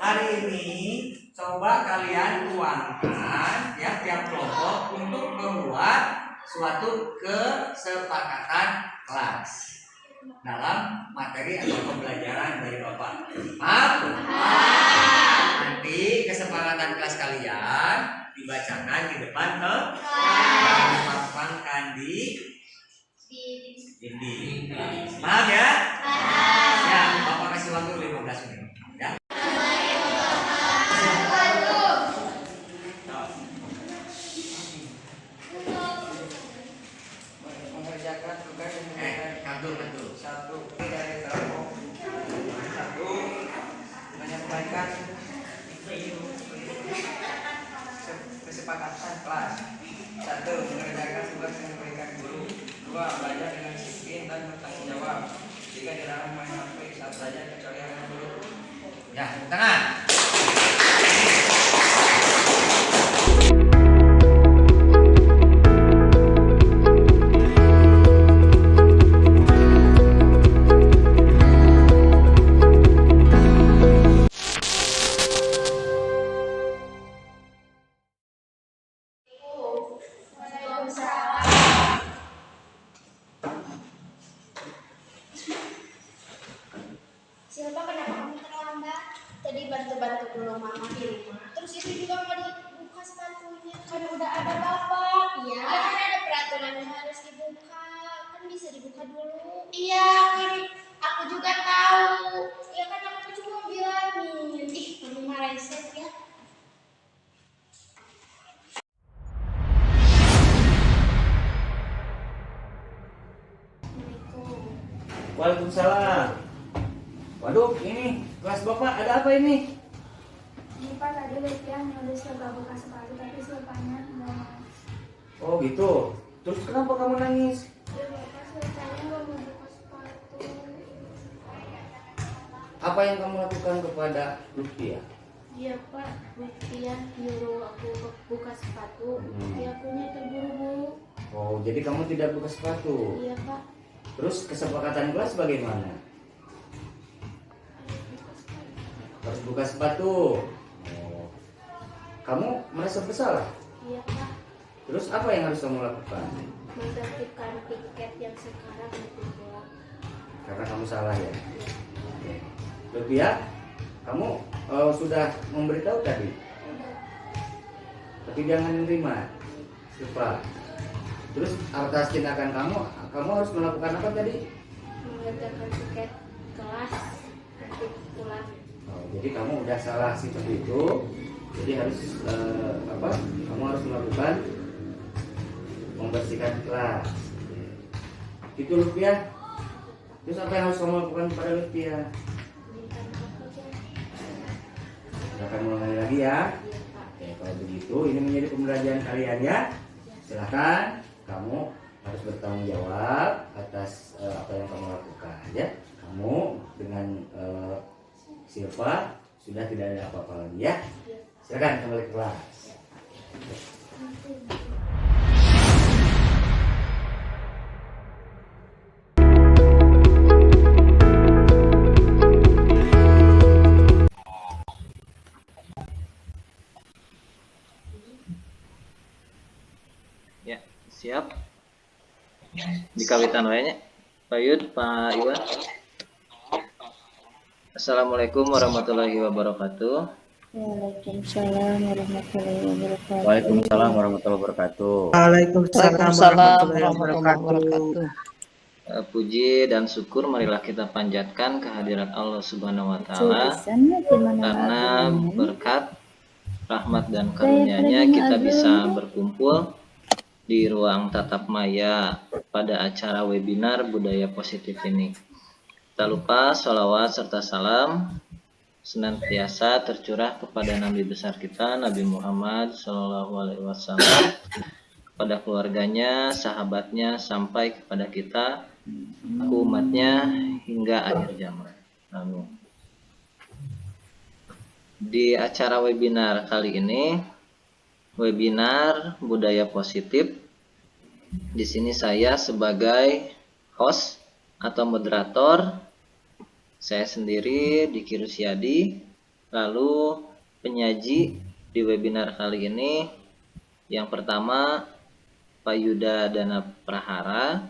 Hari ini coba kalian tuangkan ya tiap kelompok untuk membuat suatu kesepakatan kelas dalam materi atau pembelajaran dari Bapak. Maaf? Nanti kesepakatan kelas kalian dibacakan di depan dan dipasangkan di dinding. Maaf ya? Ya, Bapak kasih waktu 15 menit. Ya. Mengerjakan tugas Kantor. satu dari kelompok satu menyampaikan kesepakatan kelas. Satu, mengerjakan tugas yang diberikan guru. Dua, belajar dengan disiplin dan bertanggung jawab. Tiga, dilarang main HP saat belajar kecuali dengan guru. Ya, tangan. Siapa kenapa kamu terlambat? Tadi bantu-bantu dulu mama di rumah. Terus itu juga mau dibuka sepatunya. Kan udah ada bapak. Iya. Kan ada peraturan yang harus dibuka. Kan bisa dibuka dulu. Iya kan. Aku juga tahu. Ya kan aku cuma bilangin. Ih, kamu mah reset ya. Waalaikumsalam. Waduh, ini kelas Bapak ada apa ini? Ini Pak tadi Lutfi nulis logo buka sepatu tapi sulpannya nggak mau. Oh gitu. Terus kenapa kamu nangis? Ya Bapak sulpannya nggak mau buka sepatu. Apa yang kamu lakukan kepada Lutfi ya? Iya Pak, Lutfi nyuruh aku buka sepatu. Ya akunya terburu-buru. Oh, jadi kamu tidak buka sepatu. Iya Pak. Terus kesepakatan kelas bagaimana? Harus buka sepatu. Oh. Kamu merasa bersalah? Iya Pak. Terus apa yang harus kamu lakukan? Menertibkan tiket yang sekarang itu pulang. Karena kamu salah ya. Lebih ya, kamu sudah memberitahu tadi. Tapi jangan menerima. Lupa. Terus atas tindakan kamu harus melakukan apa tadi? Mengerjakan tiket kelas nanti pulang. Oh, jadi kamu udah salah seperti itu. Jadi harus kamu harus melakukan membersihkan kelas. Itu Lutfia. Terus apa yang harus kamu lakukan kepada Lutfia? Minta maaf aja. Silakan mengulangi lagi ya. Oke, kalau begitu ini menjadi pembelajaran kalian ya. Silakan kamu harus bertanggung jawab atas apa yang kamu lakukan ya. Kamu dengan Silva sudah tidak ada apa-apa lagi ya. Silakan kembali ke kelas. Ya, siap. Dikawitan wae nya. Pak Yud, Pak Iwan. Assalamualaikum warahmatullahi wabarakatuh. Waalaikumsalam warahmatullahi wabarakatuh. Waalaikumsalam warahmatullahi wabarakatuh. Waalaikumsalam warahmatullahi wabarakatuh. Puji dan syukur marilah kita panjatkan kehadirat Allah Subhanahu wa taala karena berkat rahmat dan karunia-Nya kita bisa berkumpul di ruang tatap maya pada acara webinar budaya positif ini. Tak lupa sholawat serta salam senantiasa tercurah kepada Nabi besar kita Nabi Muhammad SAW, kepada keluarganya, sahabatnya, sampai kepada kita, umatnya hingga akhir zaman. Amin. Di acara webinar kali ini, webinar budaya positif. Di sini saya sebagai host atau moderator, saya sendiri Diki Rusyadi Lalu penyaji di webinar kali ini yang pertama Pak Yuda Dana Prahara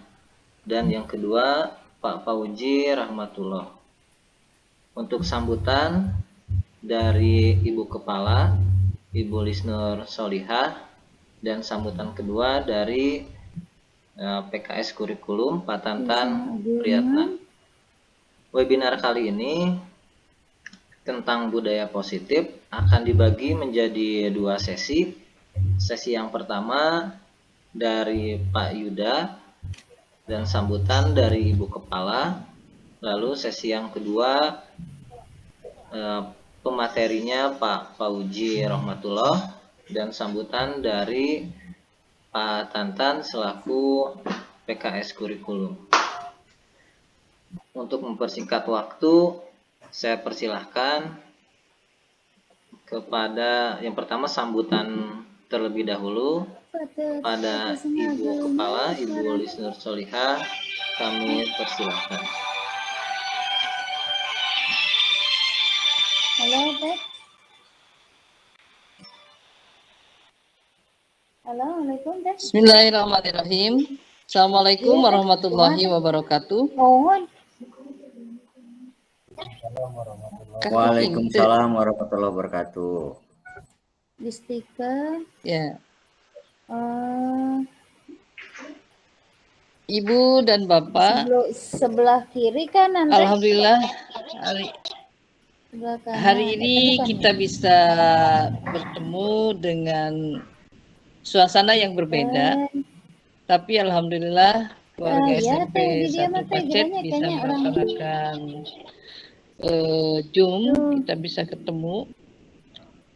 dan yang kedua Pak Fauji Rahmatullah. Untuk sambutan dari Ibu Kepala Ibu Lisnur Solihah dan sambutan kedua dari PKS Kurikulum Pak Tantan Priyatna. Webinar kali ini tentang budaya positif akan dibagi menjadi 2 sesi. Sesi yang pertama dari Pak Yuda dan sambutan dari Ibu Kepala. Lalu sesi yang kedua pematerinya Pak Fauji Rahmatullah dan sambutan dari Pak Tantan selaku PKS Kurikulum. Untuk mempersingkat waktu, saya persilahkan kepada yang pertama sambutan terlebih dahulu pada Ibu Kepala Ibu Lisnur Solihah, kami persilahkan. Halo, Teh. Assalamualaikum, Teh. Bismillahirrahmanirrahim. Assalamualaikum warahmatullahi wabarakatuh. Mohon. Waalaikumsalam warahmatullahi wabarakatuh. Di stiker. Ya, Ibu dan Bapak, Sebelah kiri kanan, Teh. alhamdulillah Sebelah kanan. hari ini Bukan. kita bisa bertemu dengan suasana yang berbeda, tapi alhamdulillah keluarga Iya, SMP Teh, di dia 1 mah, Teh, Pacet kiranya bisa kayaknya orang melaksanakan Zoom, kita bisa ketemu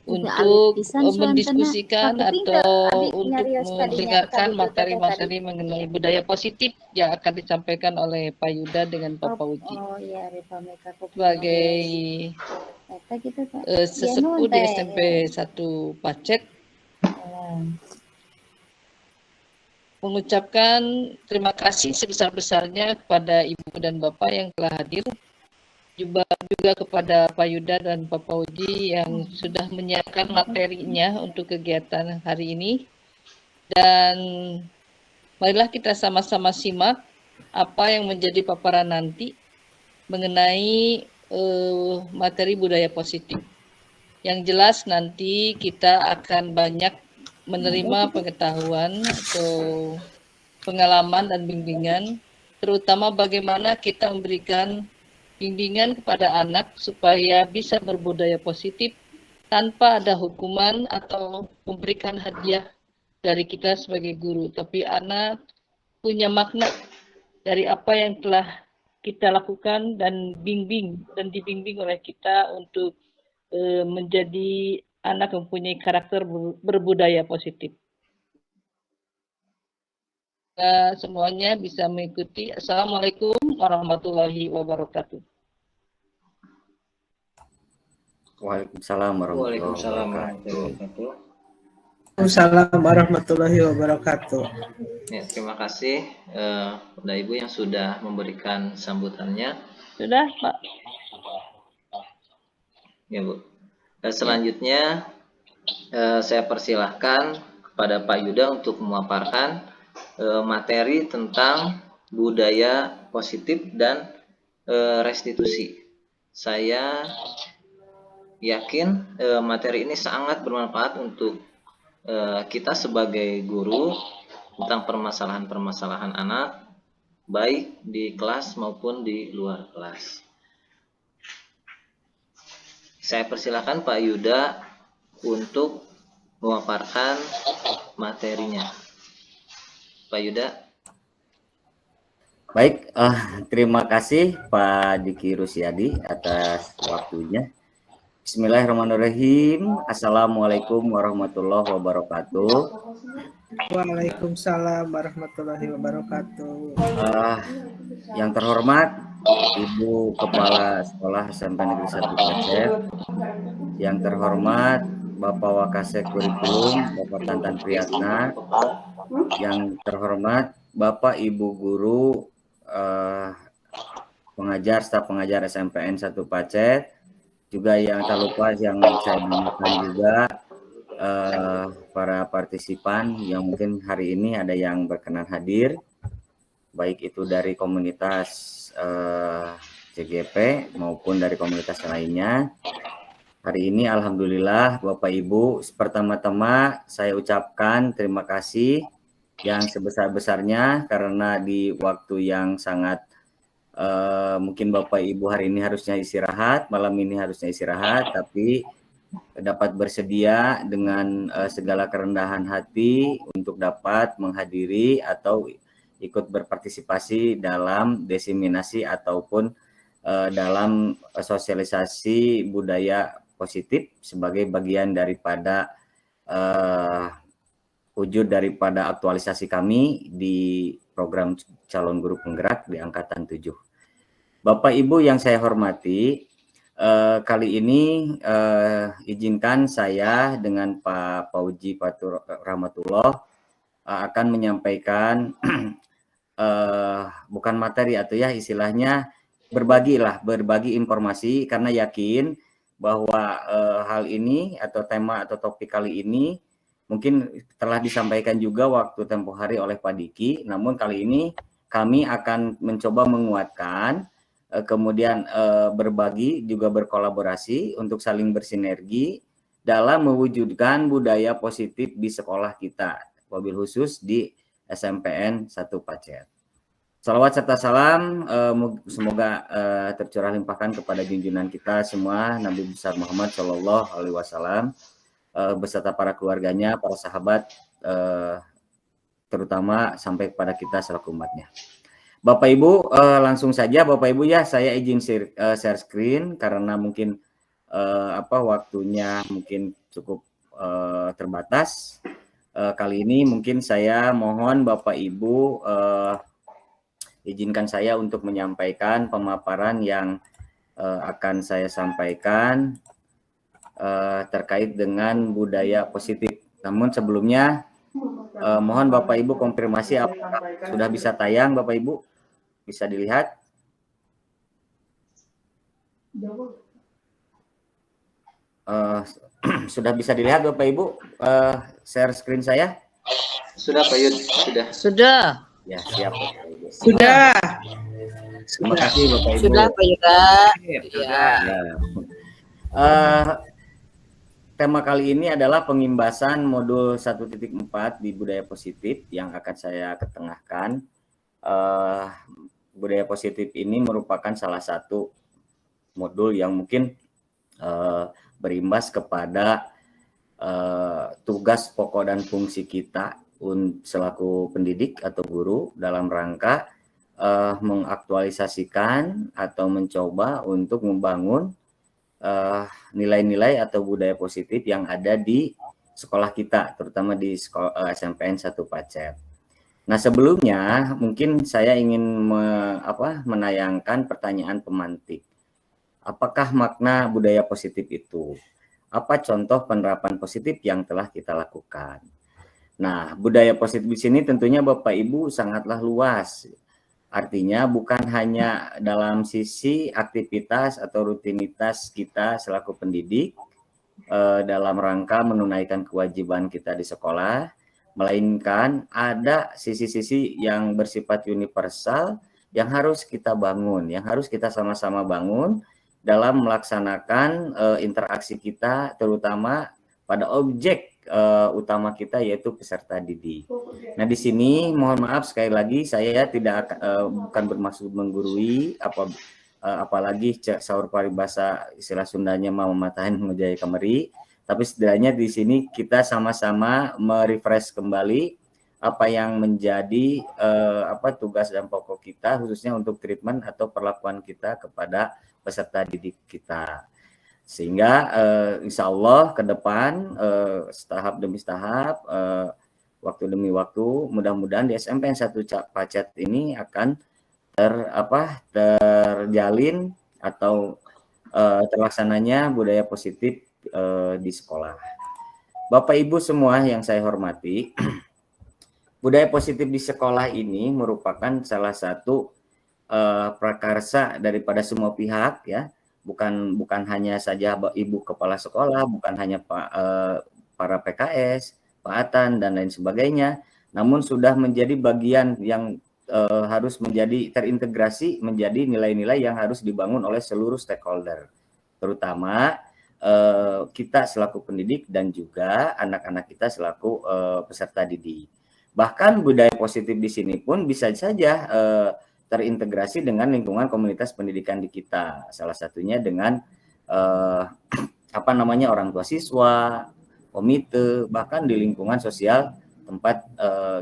untuk mendiskusikan atau untuk mendengarkan materi-materi mengenai budaya positif yang akan disampaikan oleh Pak Yuda dengan Pak Fauji. Oh iya, Rifa Meka Sebagai gitu, Pak. sesepuh di SMP 1 Pacet, mengucapkan terima kasih sebesar-besarnya kepada Ibu dan Bapak yang telah hadir, juga kepada Pak Yuda dan Pak Fauji yang sudah menyiapkan materinya untuk kegiatan hari ini. Dan marilah kita sama-sama simak apa yang menjadi paparan nanti mengenai materi budaya positif. Yang jelas nanti kita akan banyak menerima pengetahuan atau pengalaman dan bimbingan, terutama bagaimana kita memberikan bimbingan kepada anak supaya bisa berbudaya positif tanpa ada hukuman atau memberikan hadiah dari kita sebagai guru. Tapi anak punya makna dari apa yang telah kita lakukan dan dibimbing oleh kita untuk menjadi anak yang mempunyai karakter berbudaya positif. Semuanya bisa mengikuti. Assalamualaikum warahmatullahi wabarakatuh. Waalaikumsalam warahmatullahi Waalaikumsalam wabarakatuh. Waalaikumsalam warahmatullahi wabarakatuh. Ya, terima kasih Bunda Ibu yang sudah memberikan sambutannya. Sudah, Pak? Ya, Bu. Dan selanjutnya saya persilahkan kepada Pak Yuda untuk memaparkan materi tentang budaya positif dan restitusi. Saya yakin materi ini sangat bermanfaat untuk kita sebagai guru tentang permasalahan-permasalahan anak, baik di kelas maupun di luar kelas. Saya persilahkan Pak Yuda untuk memaparkan materinya. Pak Yuda. Baik, terima kasih Pak Diki Rusyadi atas waktunya. Bismillahirrahmanirrahim. Assalamualaikum warahmatullahi wabarakatuh. Waalaikumsalam warahmatullahi wabarakatuh. Yang terhormat Ibu Kepala Sekolah SMP Negeri 1 Pacet, yang terhormat Bapak Wakasek Kurikulum Bapak Tantan Priyatna, yang terhormat Bapak Ibu Guru pengajar, staf pengajar SMPN 1 Pacet, juga yang tak lupa yang saya berikan juga para partisipan yang mungkin hari ini ada yang berkenan hadir, baik itu dari komunitas CGP maupun dari komunitas lainnya. Hari ini alhamdulillah Bapak Ibu, pertama-tama saya ucapkan terima kasih yang sebesar-besarnya karena di waktu yang sangat mungkin Bapak Ibu hari ini harusnya istirahat, malam ini harusnya istirahat, tapi dapat bersedia dengan segala kerendahan hati untuk dapat menghadiri atau ikut berpartisipasi dalam diseminasi ataupun dalam sosialisasi budaya positif sebagai bagian daripada wujud daripada aktualisasi kami di program calon guru penggerak di angkatan 7. Bapak Ibu yang saya hormati, kali ini izinkan saya dengan Pak Pauji Patur Rahmatullah akan menyampaikan bukan materi atau ya istilahnya berbagi informasi karena yakin bahwa hal ini atau tema atau topik kali ini mungkin telah disampaikan juga waktu tempoh hari oleh Pak Diki, namun kali ini kami akan mencoba menguatkan, kemudian berbagi juga berkolaborasi untuk saling bersinergi dalam mewujudkan budaya positif di sekolah kita, wabil khusus di SMPN 1 Pacet. Salawat serta salam semoga tercurah limpahkan kepada junjungan kita semua Nabi besar Muhammad Shallallahu Alaihi Wasallam beserta para keluarganya, para sahabat, terutama sampai kepada kita selaku umatnya. Bapak Ibu, langsung saja Bapak Ibu ya, saya izin share screen karena mungkin waktunya mungkin cukup terbatas. Kali ini mungkin saya mohon Bapak Ibu izinkan saya untuk menyampaikan pemaparan yang akan saya sampaikan terkait dengan budaya positif. Namun sebelumnya mohon Bapak Ibu konfirmasi apakah sudah bisa tayang Bapak Ibu? Bisa dilihat? Sudah bisa dilihat Bapak Ibu share screen saya? Sudah Pak Yud, sudah. Sudah. Ya, siap Bapak Ibu. Sudah. Terima kasih Bapak Ibu. Sudah Pak Yuda. Ya. Tema kali ini adalah pengimbasan modul 1.4 di budaya positif yang akan saya ketengahkan. Budaya positif ini merupakan salah satu modul yang mungkin berimbas kepada tugas pokok dan fungsi kita selaku pendidik atau guru dalam rangka mengaktualisasikan atau mencoba untuk membangun nilai-nilai atau budaya positif yang ada di sekolah kita, terutama di sekolah SMPN 1 Pacet. Nah, sebelumnya mungkin saya ingin menayangkan pertanyaan pemantik. Apakah makna budaya positif itu? Apa contoh penerapan positif yang telah kita lakukan? Nah, budaya positif di sini tentunya Bapak Ibu sangatlah luas. Artinya bukan hanya dalam sisi aktivitas atau rutinitas kita selaku pendidik dalam rangka menunaikan kewajiban kita di sekolah, melainkan ada sisi-sisi yang bersifat universal yang harus kita bangun, yang harus kita sama-sama bangun dalam melaksanakan interaksi kita, terutama pada objek utama kita yaitu peserta didik. Nah, di sini mohon maaf sekali lagi saya tidak bukan bermaksud menggurui apalagi saur paribasa istilah Sundanya mau matahin ngejaya kemeri, tapi setidaknya di sini kita sama-sama merefresh kembali apa yang menjadi tugas dan pokok kita khususnya untuk treatment atau perlakuan kita kepada peserta didik kita. Sehingga insya Allah ke depan tahap demi tahap, waktu demi waktu, mudah-mudahan di SMPN 1 Pacet ini akan terjalin atau terlaksananya budaya positif di sekolah. Bapak Ibu semua yang saya hormati, budaya positif di sekolah ini merupakan salah satu prakarsa daripada semua pihak ya, bukan hanya saja ibu kepala sekolah, bukan hanya para PKS, Pak Atan dan lain sebagainya, namun sudah menjadi bagian yang harus menjadi terintegrasi menjadi nilai-nilai yang harus dibangun oleh seluruh stakeholder, terutama kita selaku pendidik dan juga anak-anak kita selaku peserta didik. Bahkan budaya positif di sini pun bisa saja terintegrasi dengan lingkungan komunitas pendidikan di kita. Salah satunya dengan orang tua siswa, komite, bahkan di lingkungan sosial tempat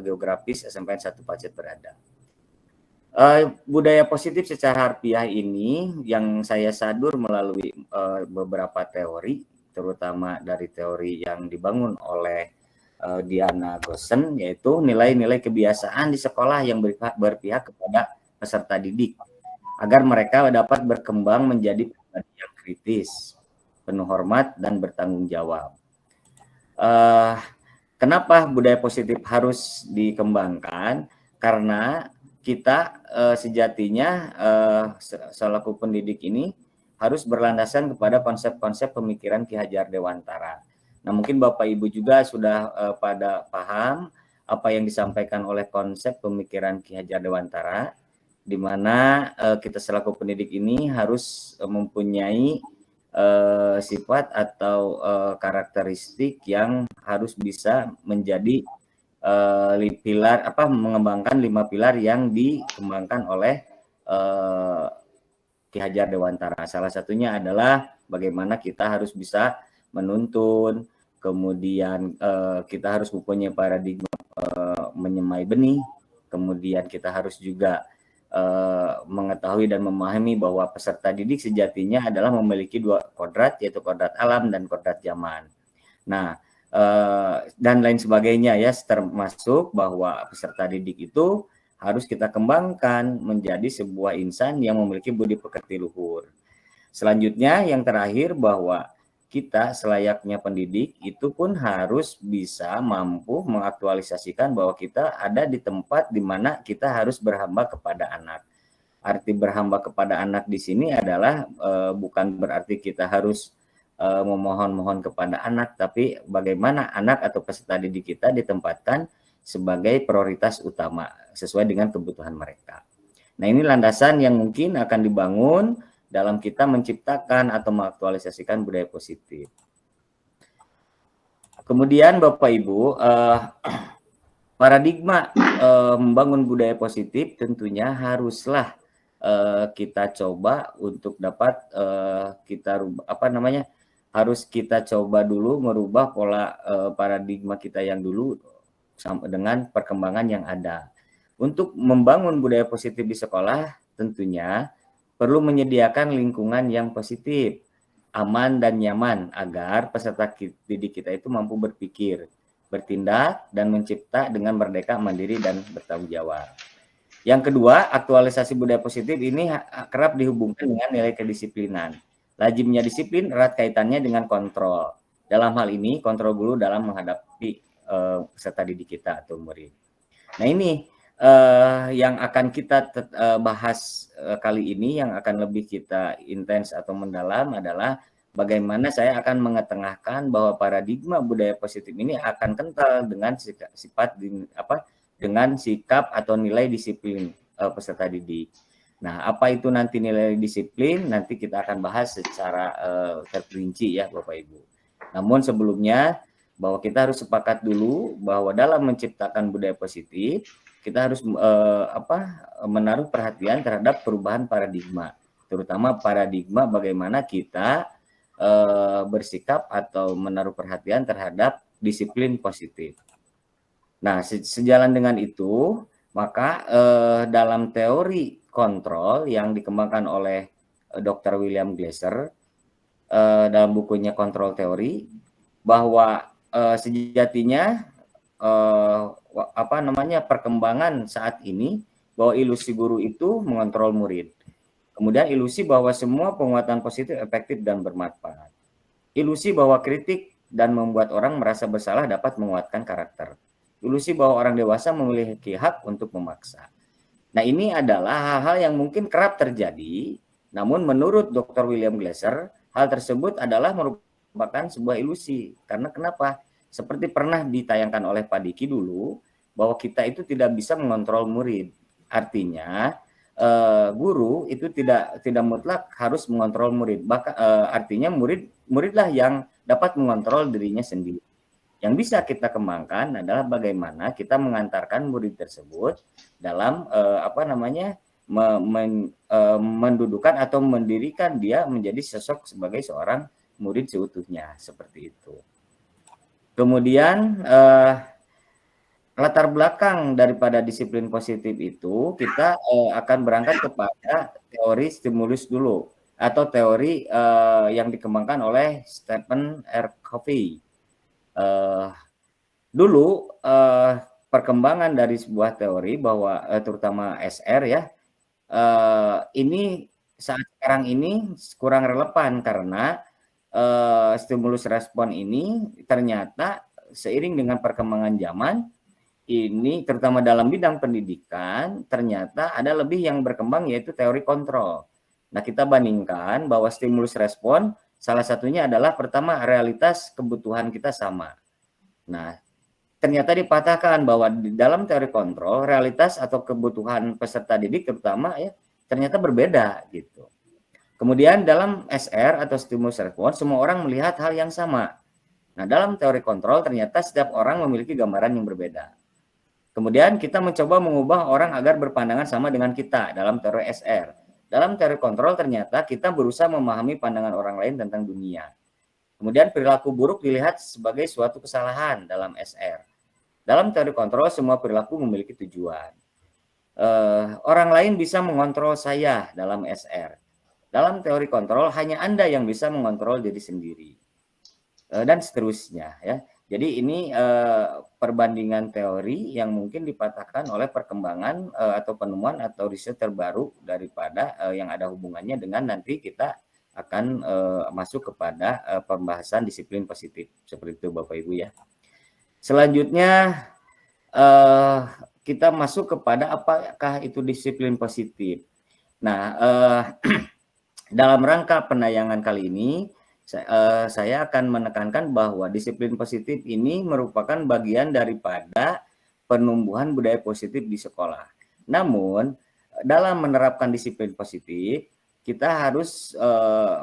geografis SMPN 1 Pacet berada. Budaya positif secara harfiah ini yang saya sadur melalui beberapa teori, terutama dari teori yang dibangun oleh Diana Gosen, yaitu nilai-nilai kebiasaan di sekolah yang berpihak kepada peserta didik, agar mereka dapat berkembang menjadi pribadi yang kritis, penuh hormat, dan bertanggung jawab. Kenapa budaya positif harus dikembangkan? Karena kita sejatinya selaku pendidik ini harus berlandasan kepada konsep-konsep pemikiran Ki Hajar Dewantara. Nah, mungkin Bapak Ibu juga sudah pada paham apa yang disampaikan oleh konsep pemikiran Ki Hajar Dewantara, di mana kita selaku pendidik ini harus mempunyai sifat atau karakteristik yang harus bisa menjadi mengembangkan 5 pilar yang dikembangkan oleh Ki Hajar Dewantara. Salah satunya adalah bagaimana kita harus bisa menuntun, kemudian kita harus mempunyai paradigma menyemai benih, kemudian kita harus juga mengetahui dan memahami bahwa peserta didik sejatinya adalah memiliki 2 kodrat, yaitu kodrat alam dan kodrat zaman. Nah, dan lain sebagainya ya, termasuk bahwa peserta didik itu harus kita kembangkan menjadi sebuah insan yang memiliki budi pekerti luhur. Selanjutnya yang terakhir, bahwa kita selayaknya pendidik itu pun harus bisa mampu mengaktualisasikan bahwa kita ada di tempat di mana kita harus berhamba kepada anak. Arti berhamba kepada anak di sini adalah bukan berarti kita harus memohon-mohon kepada anak, tapi bagaimana anak atau peserta didik kita ditempatkan sebagai prioritas utama sesuai dengan kebutuhan mereka. Nah, ini landasan yang mungkin akan dibangun dalam kita menciptakan atau mengaktualisasikan budaya positif. Kemudian Bapak Ibu, paradigma membangun budaya positif tentunya haruslah kita coba untuk dapat harus kita coba dulu merubah pola paradigma kita yang dulu dengan perkembangan yang ada. Untuk membangun budaya positif di sekolah tentunya perlu menyediakan lingkungan yang positif, aman dan nyaman agar peserta didik kita itu mampu berpikir, bertindak, dan mencipta dengan merdeka, mandiri, dan bertanggung jawab. Yang kedua, aktualisasi budaya positif ini kerap dihubungkan dengan nilai kedisiplinan. Lazimnya disiplin erat kaitannya dengan kontrol. Dalam hal ini, kontrol guru dalam menghadapi peserta didik kita atau murid. Nah, ini yang akan kita bahas kali ini, yang akan lebih kita intens atau mendalam adalah bagaimana saya akan mengetengahkan bahwa paradigma budaya positif ini akan kental dengan dengan sikap atau nilai disiplin peserta didik. Nah, apa itu nanti nilai disiplin? Nanti kita akan bahas secara terperinci ya Bapak Ibu. Namun sebelumnya, bahwa kita harus sepakat dulu bahwa dalam menciptakan budaya positif, kita harus menaruh perhatian terhadap perubahan paradigma, terutama paradigma bagaimana kita bersikap atau menaruh perhatian terhadap disiplin positif. Nah, sejalan dengan itu, maka dalam teori kontrol yang dikembangkan oleh Dr. William Glasser dalam bukunya Kontrol Teori, bahwa sejatinya perkembangan saat ini bahwa ilusi guru itu mengontrol murid. Kemudian ilusi bahwa semua penguatan positif efektif dan bermanfaat. Ilusi bahwa kritik dan membuat orang merasa bersalah dapat menguatkan karakter. Ilusi bahwa orang dewasa memiliki hak untuk memaksa. Nah, ini adalah hal-hal yang mungkin kerap terjadi Namun menurut Dr. William Glasser, hal tersebut adalah merupakan sebuah ilusi. Karena kenapa? Seperti pernah ditayangkan oleh Pak Diki dulu, bahwa kita itu tidak bisa mengontrol murid. Artinya guru itu tidak mutlak harus mengontrol murid. Artinya muridlah yang dapat mengontrol dirinya sendiri. Yang bisa kita kembangkan adalah bagaimana kita mengantarkan murid tersebut dalam mendudukan atau mendirikan dia menjadi sosok sebagai seorang murid seutuhnya, seperti itu. Kemudian latar belakang daripada disiplin positif itu kita akan berangkat kepada teori stimulus dulu, atau teori yang dikembangkan oleh Stephen R. Covey. Dulu perkembangan dari sebuah teori bahwa terutama SR ya, ini saat sekarang ini kurang relevan karena stimulus respon ini ternyata seiring dengan perkembangan zaman ini, terutama dalam bidang pendidikan, ternyata ada lebih yang berkembang, yaitu teori kontrol. Nah, kita bandingkan bahwa stimulus respon salah satunya adalah pertama, realitas kebutuhan kita sama. Nah, ternyata dipatahkan bahwa di dalam teori kontrol, realitas atau kebutuhan peserta didik terutama ya ternyata berbeda gitu. Kemudian dalam SR atau stimulus respon, semua orang melihat hal yang sama. Nah, dalam teori kontrol ternyata setiap orang memiliki gambaran yang berbeda. Kemudian kita mencoba mengubah orang agar berpandangan sama dengan kita dalam teori SR. Dalam teori kontrol ternyata kita berusaha memahami pandangan orang lain tentang dunia. Kemudian perilaku buruk dilihat sebagai suatu kesalahan dalam SR. Dalam teori kontrol semua perilaku memiliki tujuan. Orang lain bisa mengontrol saya dalam SR. Dalam teori kontrol hanya Anda yang bisa mengontrol diri sendiri. Dan seterusnya ya. Jadi ini perbandingan teori yang mungkin dipatahkan oleh perkembangan atau penemuan atau riset terbaru daripada yang ada hubungannya dengan nanti kita akan masuk kepada pembahasan disiplin positif. Seperti itu Bapak Ibu ya. Selanjutnya kita masuk kepada apakah itu disiplin positif. Nah, dalam rangka penayangan kali ini saya akan menekankan bahwa disiplin positif ini merupakan bagian daripada penumbuhan budaya positif di sekolah. Namun, dalam menerapkan disiplin positif, kita harus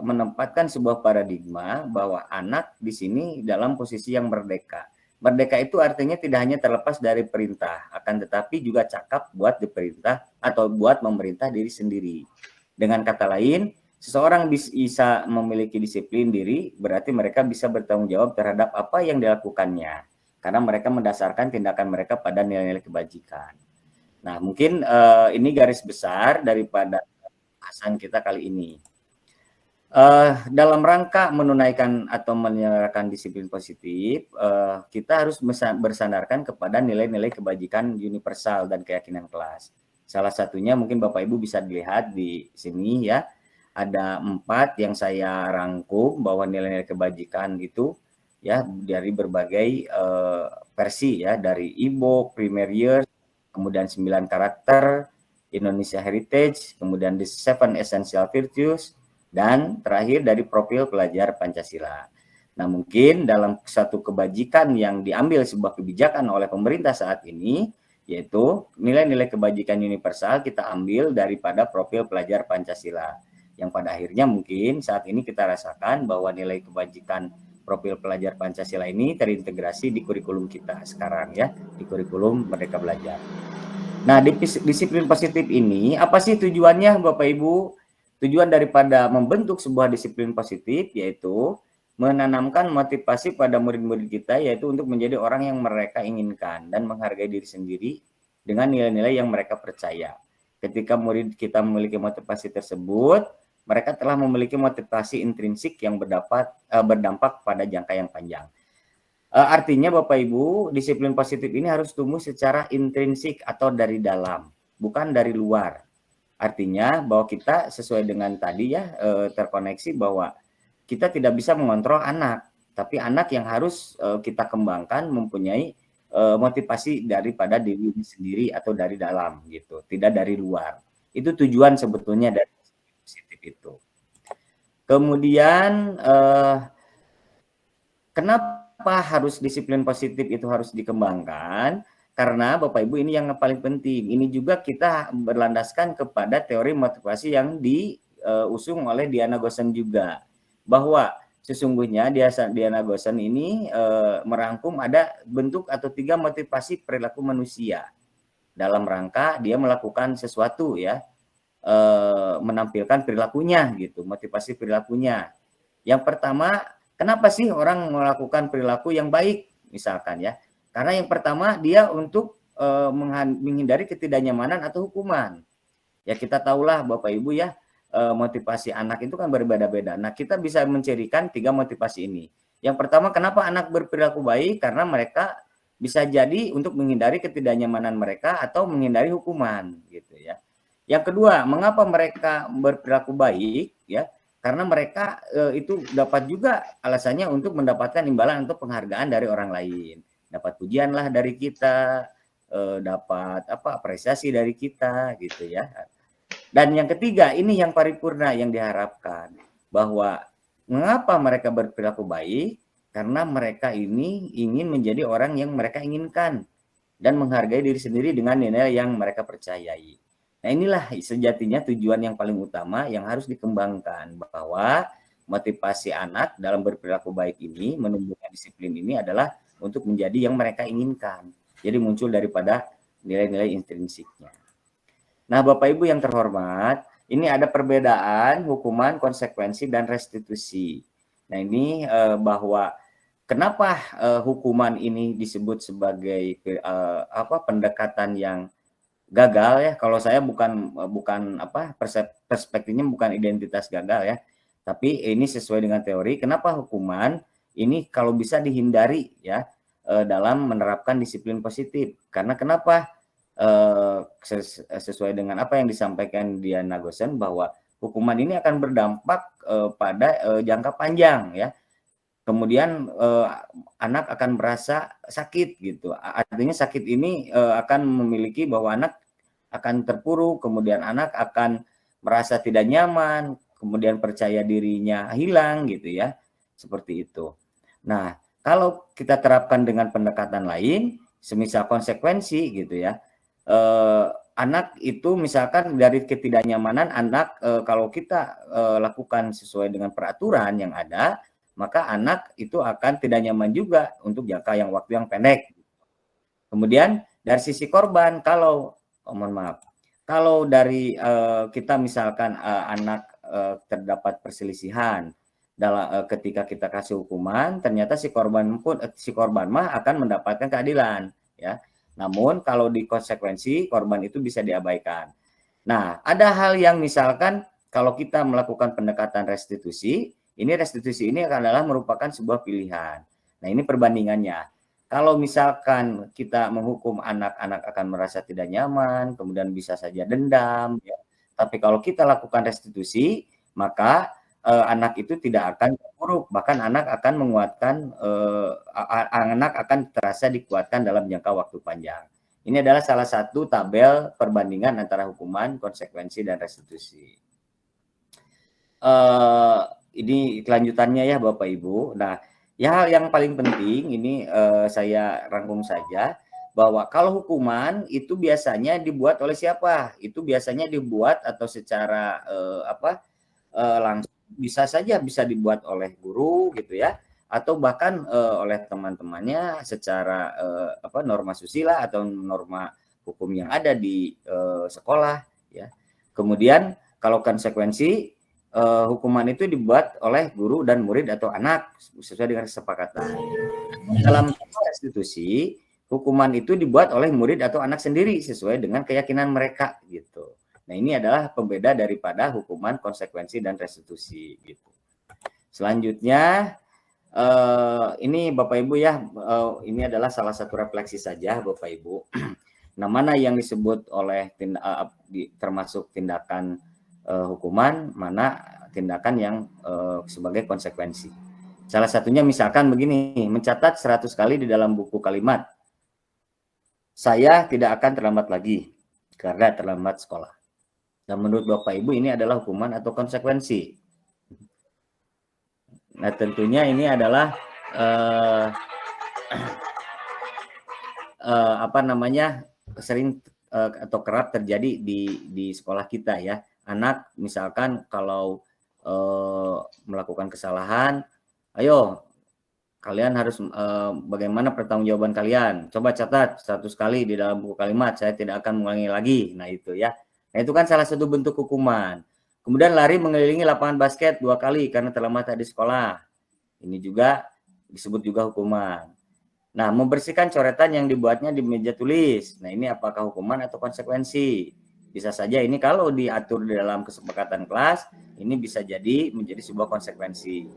menempatkan sebuah paradigma bahwa anak di sini dalam posisi yang merdeka. Merdeka itu artinya tidak hanya terlepas dari perintah, akan tetapi juga cakap buat diperintah atau buat memerintah diri sendiri. Dengan kata lain, seseorang bisa memiliki disiplin diri, berarti mereka bisa bertanggung jawab terhadap apa yang dilakukannya. Karena mereka mendasarkan tindakan mereka pada nilai-nilai kebajikan. Nah, mungkin ini garis besar daripada bahasan kita kali ini. Dalam rangka menunaikan atau menyelenggarakan disiplin positif, kita harus bersandarkan kepada nilai-nilai kebajikan universal dan keyakinan kelas. Salah satunya mungkin Bapak Ibu bisa dilihat di sini ya. Ada 4 yang saya rangkum bahwa nilai-nilai kebajikan itu ya dari berbagai versi ya, dari e-book, Premier Years, kemudian 9 karakter, Indonesia Heritage, kemudian The 7 Essential Virtues, dan terakhir dari profil pelajar Pancasila. Nah, mungkin dalam satu kebajikan yang diambil sebuah kebijakan oleh pemerintah saat ini, yaitu nilai-nilai kebajikan universal kita ambil daripada profil pelajar Pancasila. Yang pada akhirnya mungkin saat ini kita rasakan bahwa nilai kebajikan profil pelajar Pancasila ini terintegrasi di kurikulum kita sekarang ya, di kurikulum Merdeka Belajar. Nah, disiplin positif ini apa sih tujuannya Bapak Ibu? Tujuan daripada membentuk sebuah disiplin positif yaitu menanamkan motivasi pada murid-murid kita, yaitu untuk menjadi orang yang mereka inginkan dan menghargai diri sendiri dengan nilai-nilai yang mereka percaya. Ketika murid kita memiliki motivasi tersebut, mereka telah memiliki motivasi intrinsik yang berdampak pada jangka yang panjang. Artinya Bapak Ibu, disiplin positif ini harus tumbuh secara intrinsik atau dari dalam, bukan dari luar. Artinya bahwa kita sesuai dengan tadi ya, terkoneksi bahwa kita tidak bisa mengontrol anak, tapi anak yang harus kita kembangkan mempunyai motivasi daripada diri sendiri atau dari dalam gitu, tidak dari luar. Itu tujuan sebetulnya dari positif itu. Kemudian kenapa harus disiplin positif itu harus dikembangkan? Karena Bapak Ibu ini yang paling penting. Ini juga kita berlandaskan kepada teori motivasi yang diusung oleh Diana Gossen juga, bahwa sesungguhnya Diana Gossen ini merangkum ada bentuk atau 3 motivasi perilaku manusia dalam rangka dia melakukan sesuatu ya, menampilkan perilakunya gitu, motivasi perilakunya. Yang pertama, kenapa sih orang melakukan perilaku yang baik misalkan ya? Karena yang pertama dia untuk menghindari ketidaknyamanan atau hukuman. Ya kita tahulah Bapak Ibu ya, motivasi anak itu kan berbeda-beda. Nah kita bisa mencirikan 3 motivasi ini. Yang pertama, kenapa anak berperilaku baik? Karena mereka bisa jadi untuk menghindari ketidaknyamanan mereka atau menghindari hukuman gitu ya. Yang kedua, mengapa mereka berperilaku baik ya? Karena mereka itu dapat juga alasannya untuk mendapatkan imbalan atau penghargaan dari orang lain. Dapat pujian lah dari kita, dapat apresiasi dari kita gitu ya. Dan yang ketiga, ini yang paripurna yang diharapkan, bahwa mengapa mereka berperilaku baik? Karena mereka ini ingin menjadi orang yang mereka inginkan dan menghargai diri sendiri dengan nilai yang mereka percayai. Nah inilah sejatinya tujuan yang paling utama yang harus dikembangkan, bahwa motivasi anak dalam berperilaku baik ini, menumbuhkan disiplin ini adalah untuk menjadi yang mereka inginkan. Jadi muncul daripada nilai-nilai intrinsiknya. Nah Bapak Ibu yang terhormat, ini ada perbedaan hukuman, konsekuensi, dan restitusi. Nah ini bahwa kenapa hukuman ini disebut sebagai pendekatan yang gagal ya? Kalau saya bukan perspektifnya bukan identitas gagal ya, tapi ini sesuai dengan teori. Kenapa hukuman ini kalau bisa dihindari ya dalam menerapkan disiplin positif? Karena kenapa? Sesuai dengan apa yang disampaikan Diana Gossen, bahwa hukuman ini akan berdampak pada jangka panjang ya. Kemudian anak akan merasa sakit gitu. Artinya sakit ini akan memiliki bahwa anak akan terpuruk, kemudian anak akan merasa tidak nyaman, kemudian percaya dirinya hilang gitu ya. Seperti itu. Nah, kalau kita terapkan dengan pendekatan lain, semisal konsekuensi gitu ya. Anak itu misalkan dari ketidaknyamanan anak kalau kita lakukan sesuai dengan peraturan yang ada, maka anak itu akan tidak nyaman juga untuk jangka waktu yang pendek. Kemudian dari sisi korban, kalau kalau dari kita misalkan anak terdapat perselisihan dalam ketika kita kasih hukuman, ternyata si korban mah akan mendapatkan keadilan ya. Namun kalau di konsekuensi korban itu bisa diabaikan. Nah, ada hal yang misalkan kalau kita melakukan pendekatan restitusi ini adalah merupakan sebuah pilihan. Nah, ini perbandingannya. Kalau misalkan kita menghukum anak-anak akan merasa tidak nyaman, kemudian bisa saja dendam ya. Tapi kalau kita lakukan restitusi, maka anak itu tidak akan terpuruk, bahkan anak akan anak akan terasa dikuatkan dalam jangka waktu panjang. Ini adalah salah satu tabel perbandingan antara hukuman, konsekuensi, dan restitusi. Ini kelanjutannya ya Bapak Ibu. Nah, hal yang paling penting ini saya rangkum saja, bahwa kalau hukuman itu biasanya dibuat oleh siapa? Itu biasanya dibuat atau secara langsung bisa dibuat oleh guru gitu ya, atau bahkan oleh teman-temannya secara norma susila atau norma hukum yang ada di sekolah ya. Kemudian kalau konsekuensi hukuman itu dibuat oleh guru dan murid atau anak sesuai dengan kesepakatan. Dalam restitusi, hukuman itu dibuat oleh murid atau anak sendiri sesuai dengan keyakinan mereka gitu. Nah, ini adalah pembeda daripada hukuman, konsekuensi, dan restitusi gitu. Selanjutnya ini Bapak Ibu ya, ini adalah salah satu refleksi saja Bapak Ibu. Nah, mana yang disebut oleh termasuk tindakan hukuman, mana tindakan yang sebagai konsekuensi. Salah satunya misalkan begini, mencatat 100 kali di dalam buku kalimat, saya tidak akan terlambat lagi karena terlambat sekolah. Dan menurut Bapak Ibu ini adalah hukuman atau konsekuensi. Nah, tentunya ini adalah apa namanya, sering atau kerap terjadi di sekolah kita ya. Anak misalkan kalau melakukan kesalahan, ayo kalian harus bagaimana pertanggungjawaban kalian. Coba catat 100 kali di dalam buku kalimat, saya tidak akan mengulangi lagi. Nah itu ya. Nah itu kan salah satu bentuk hukuman. Kemudian lari mengelilingi lapangan basket 2 kali karena terlambat di sekolah. Ini juga disebut juga hukuman. Nah, membersihkan coretan yang dibuatnya di meja tulis. Nah, ini apakah hukuman atau konsekuensi? Bisa saja ini kalau diatur di dalam kesepakatan kelas, ini bisa jadi menjadi sebuah konsekuensi.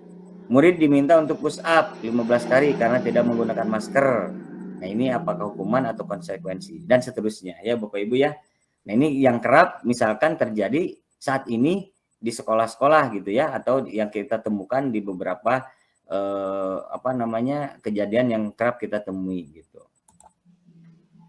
Murid diminta untuk push up 15 kali karena tidak menggunakan masker. Nah, ini apakah hukuman atau konsekuensi? Dan seterusnya ya Bapak Ibu ya. Nah, ini yang kerap misalkan terjadi saat ini di sekolah-sekolah gitu ya, atau yang kita temukan di beberapa apa namanya, kejadian yang kerap kita temui gitu.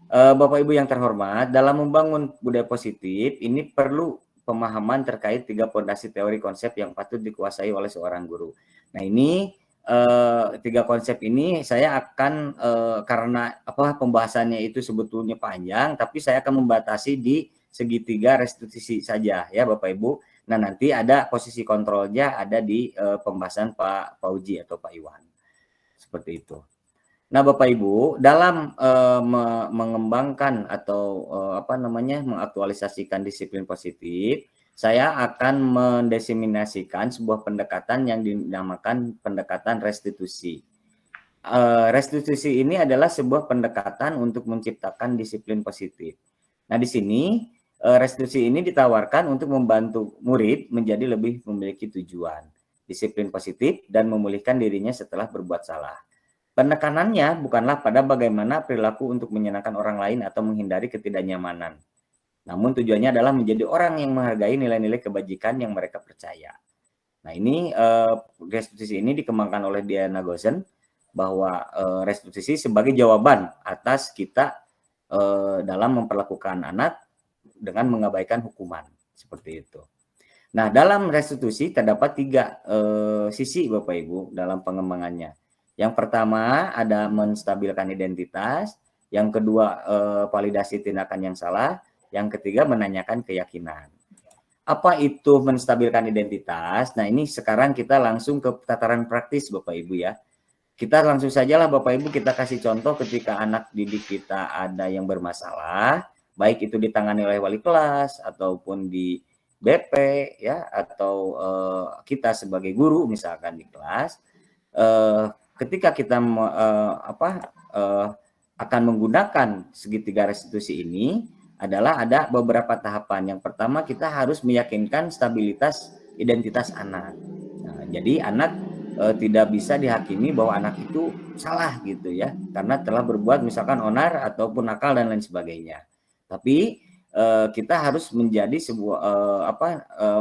Bapak Ibu yang terhormat, dalam membangun budaya positif ini perlu pemahaman terkait 3 fondasi teori konsep yang patut dikuasai oleh seorang guru. Nah ini 3 konsep ini saya akan karena apa pembahasannya itu sebetulnya panjang, tapi saya akan membatasi di segitiga restitusi saja ya Bapak Ibu. Nah nanti ada posisi kontrolnya ada di pembahasan Pak Fauji atau Pak Iwan. Seperti itu. Nah Bapak Ibu, dalam mengembangkan atau apa namanya mengaktualisasikan disiplin positif, saya akan mendesimasikan sebuah pendekatan yang dinamakan pendekatan restitusi. Restitusi ini adalah sebuah pendekatan untuk menciptakan disiplin positif. Nah di sini restitusi ini ditawarkan untuk membantu murid menjadi lebih memiliki tujuan, disiplin positif, dan memulihkan dirinya setelah berbuat salah. Penekanannya bukanlah pada bagaimana perilaku untuk menyenangkan orang lain atau menghindari ketidaknyamanan. Namun tujuannya adalah menjadi orang yang menghargai nilai-nilai kebajikan yang mereka percaya. Nah ini restitusi ini dikembangkan oleh Diana Gosen bahwa restitusi sebagai jawaban atas kita dalam memperlakukan anak dengan mengabaikan hukuman seperti itu. Nah, dalam restitusi terdapat 3 sisi Bapak Ibu dalam pengembangannya. Yang pertama ada menstabilkan identitas, yang kedua validasi tindakan yang salah, yang ketiga menanyakan keyakinan. Apa itu menstabilkan identitas? Nah, ini sekarang kita langsung ke tataran praktis Bapak Ibu ya. Kita langsung sajalah Bapak Ibu kita kasih contoh ketika anak didik kita ada yang bermasalah, baik itu ditangani oleh wali kelas ataupun di BP ya atau kita sebagai guru misalkan di kelas, ketika kita akan menggunakan segitiga restitusi ini adalah ada beberapa tahapan. Yang pertama kita harus meyakinkan stabilitas identitas anak. Nah, jadi anak tidak bisa dihakimi bahwa anak itu salah gitu ya karena telah berbuat misalkan onar ataupun nakal dan lain sebagainya. Tapi kita harus menjadi sebuah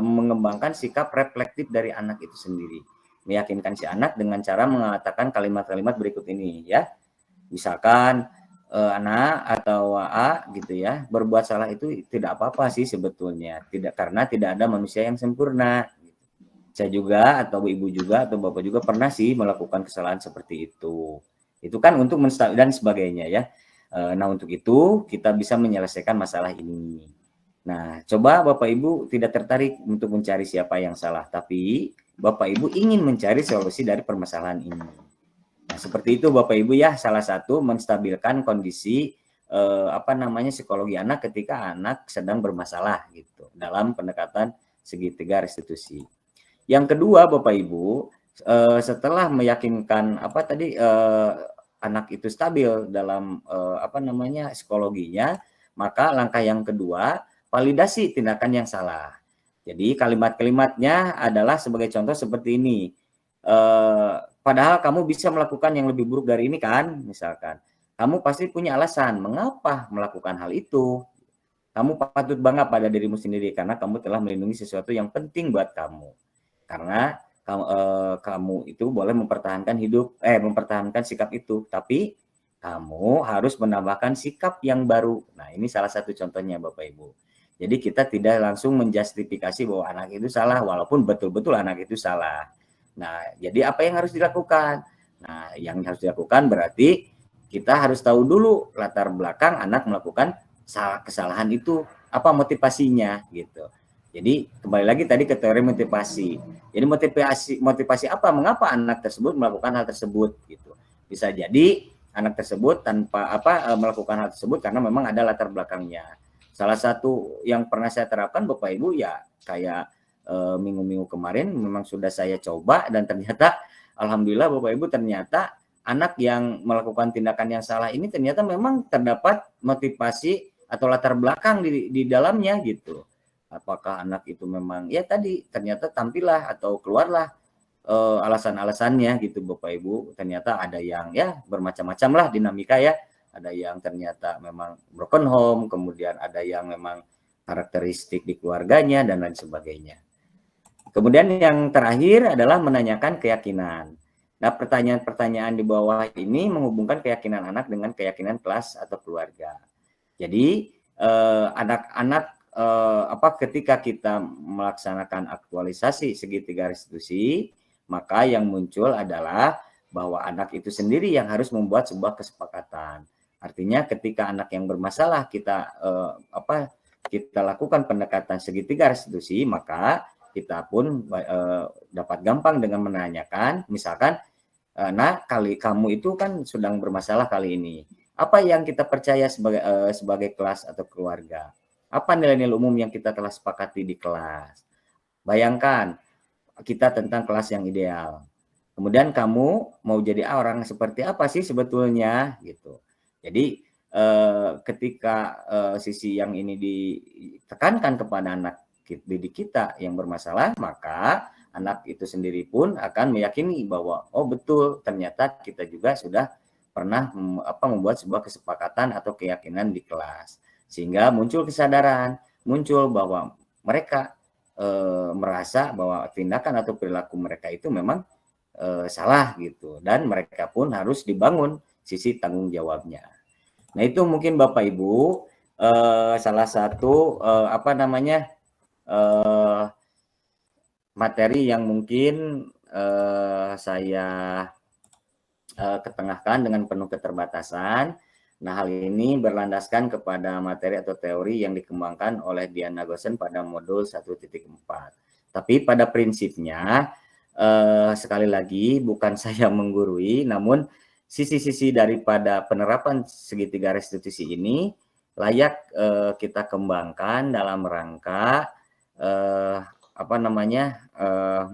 mengembangkan sikap reflektif dari anak itu sendiri, meyakinkan si anak dengan cara mengatakan kalimat-kalimat berikut ini ya, misalkan anak atau A gitu ya berbuat salah itu tidak apa-apa sih sebetulnya, tidak karena tidak ada manusia yang sempurna. Saya juga atau ibu juga atau bapak juga pernah sih melakukan kesalahan seperti itu kan untuk menstabilkan dan sebagainya ya. Nah untuk itu kita bisa menyelesaikan masalah ini. Nah coba Bapak Ibu tidak tertarik untuk mencari siapa yang salah, tapi Bapak Ibu ingin mencari solusi dari permasalahan ini. Nah seperti itu Bapak Ibu ya, salah satu menstabilkan kondisi psikologi anak ketika anak sedang bermasalah gitu dalam pendekatan segitiga restitusi. Yang kedua Bapak Ibu, setelah meyakinkan anak itu stabil dalam psikologinya, maka langkah yang kedua validasi tindakan yang salah. Jadi kalimat-kalimatnya adalah sebagai contoh seperti ini. Padahal kamu bisa melakukan yang lebih buruk dari ini kan, misalkan. Kamu pasti punya alasan mengapa melakukan hal itu. Kamu patut bangga pada dirimu sendiri karena kamu telah melindungi sesuatu yang penting buat kamu. Karena kamu itu boleh mempertahankan sikap itu, tapi kamu harus menambahkan sikap yang baru. Nah, ini salah satu contohnya Bapak Ibu. Jadi kita tidak langsung menjustifikasi bahwa anak itu salah walaupun betul-betul anak itu salah. Nah, jadi apa yang harus dilakukan? Nah, yang harus dilakukan berarti kita harus tahu dulu latar belakang anak melakukan kesalahan itu, apa motivasinya gitu. Jadi kembali lagi tadi ke teori motivasi. Jadi motivasi apa? Mengapa anak tersebut melakukan hal tersebut gitu. Bisa jadi anak tersebut tanpa melakukan hal tersebut karena memang ada latar belakangnya. Salah satu yang pernah saya terapkan Bapak Ibu ya kayak minggu-minggu kemarin memang sudah saya coba dan ternyata alhamdulillah Bapak Ibu ternyata anak yang melakukan tindakan yang salah ini ternyata memang terdapat motivasi atau latar belakang di dalamnya gitu. Apakah anak itu memang ya tadi ternyata tampillah atau keluarlah alasan-alasannya gitu Bapak Ibu. Ternyata ada yang ya bermacam-macam lah dinamika ya. Ada yang ternyata memang broken home, kemudian ada yang memang karakteristik di keluarganya dan lain sebagainya. Kemudian yang terakhir adalah menanyakan keyakinan. Nah, pertanyaan-pertanyaan di bawah ini menghubungkan keyakinan anak dengan keyakinan kelas atau keluarga. Jadi anak-anak ketika kita melaksanakan aktualisasi segitiga restitusi, maka yang muncul adalah bahwa anak itu sendiri yang harus membuat sebuah kesepakatan. Artinya ketika anak yang bermasalah kita kita lakukan pendekatan segitiga restitusi, maka kita pun dapat gampang dengan menanyakan, misalkan, nah kamu itu kan sedang bermasalah kali ini. Apa yang kita percaya sebagai kelas atau keluarga? Apa nilai-nilai umum yang kita telah sepakati di kelas? Bayangkan kita tentang kelas yang ideal. Kemudian kamu mau jadi orang seperti apa sih sebetulnya gitu. Jadi ketika sisi yang ini ditekankan kepada anak didik kita yang bermasalah, maka anak itu sendiri pun akan meyakini bahwa oh betul ternyata kita juga sudah pernah membuat sebuah kesepakatan atau keyakinan di kelas, sehingga muncul kesadaran, muncul bahwa mereka merasa bahwa tindakan atau perilaku mereka itu memang salah gitu, dan mereka pun harus dibangun sisi tanggung jawabnya. Nah itu mungkin Bapak Ibu salah satu materi yang mungkin saya ketengahkan dengan penuh keterbatasan. Nah hal ini berlandaskan kepada materi atau teori yang dikembangkan oleh Diana Gosen pada modul 1.4. Tapi pada prinsipnya sekali lagi bukan saya menggurui, namun sisi-sisi daripada penerapan segitiga restitusi ini layak kita kembangkan dalam rangka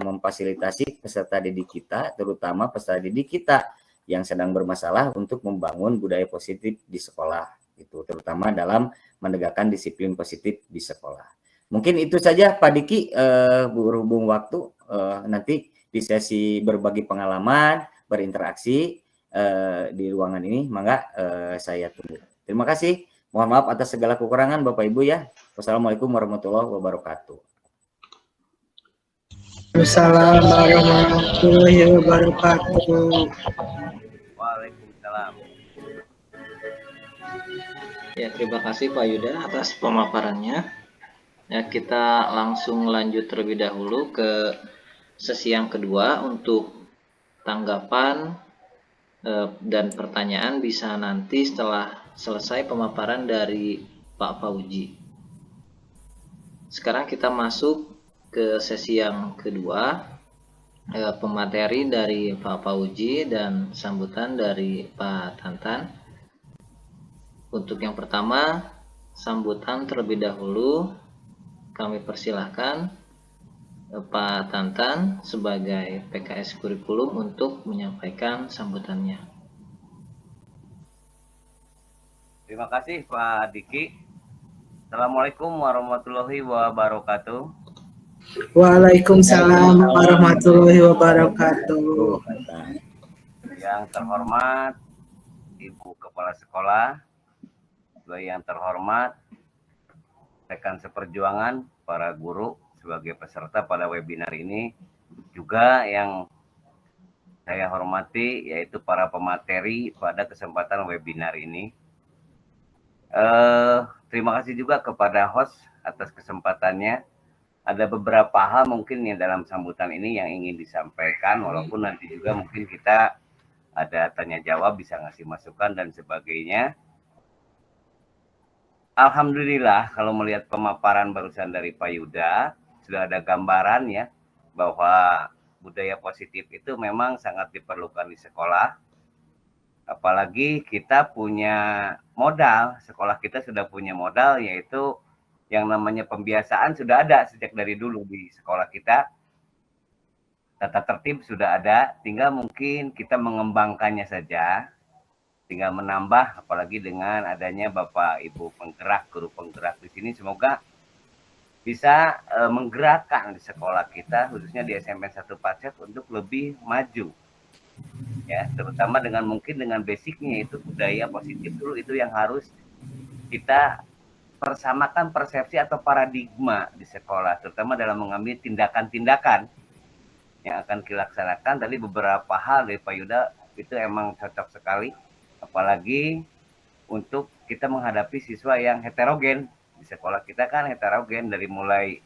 memfasilitasi peserta didik kita, terutama peserta didik kita yang sedang bermasalah untuk membangun budaya positif di sekolah, itu terutama dalam menegakkan disiplin positif di sekolah. Mungkin itu saja Pak Diki, berhubung waktu nanti di sesi berbagi pengalaman, berinteraksi di ruangan ini, mangga saya tunggu. Terima kasih. Mohon maaf atas segala kekurangan Bapak Ibu ya. Wassalamualaikum warahmatullahi wabarakatuh. Assalamualaikum warahmatullahi wabarakatuh. Waalaikumsalam. Ya, terima kasih Pak Yuda atas pemaparannya. Ya, kita langsung lanjut terlebih dahulu ke sesi yang kedua. Untuk tanggapan dan pertanyaan bisa nanti setelah selesai pemaparan dari Pak Fauji. Sekarang kita masuk ke sesi yang kedua, pemateri dari Pak Fauji dan sambutan dari Pak Tantan. Untuk yang pertama, sambutan terlebih dahulu kami persilahkan Pak Tantan sebagai PKS Kurikulum untuk menyampaikan sambutannya. Terima kasih Pak Diki. Assalamualaikum warahmatullahi wabarakatuh. Waalaikumsalam warahmatullahi wabarakatuh. Yang terhormat Ibu Kepala Sekolah, yang terhormat rekan seperjuangan, para guru sebagai peserta pada webinar ini, juga yang saya hormati yaitu para pemateri pada kesempatan webinar ini. terima kasih juga kepada host atas kesempatannya. Ada beberapa hal mungkin yang dalam sambutan ini yang ingin disampaikan, walaupun nanti juga mungkin kita ada tanya jawab, bisa ngasih masukan dan sebagainya. Alhamdulillah kalau melihat pemaparan barusan dari Pak Yuda, sudah ada gambaran ya, bahwa budaya positif itu memang sangat diperlukan di sekolah. Apalagi kita punya modal, sekolah kita sudah punya modal, yaitu yang namanya pembiasaan sudah ada sejak dari dulu di sekolah kita. Tata tertib sudah ada, tinggal mungkin kita mengembangkannya saja, tinggal menambah, apalagi dengan adanya Bapak Ibu penggerak, guru penggerak di sini, semoga bisa menggerakkan di sekolah kita, khususnya di SMP 1 Pacet untuk lebih maju. Ya, terutama dengan mungkin dengan basicnya itu budaya positif dulu, itu yang harus kita persamakan persepsi atau paradigma di sekolah, terutama dalam mengambil tindakan-tindakan yang akan dilaksanakan. Tadi beberapa hal dari Pak Yuda itu emang cocok sekali, apalagi untuk kita menghadapi siswa yang heterogen. Di sekolah kita kan heterogen, dari mulai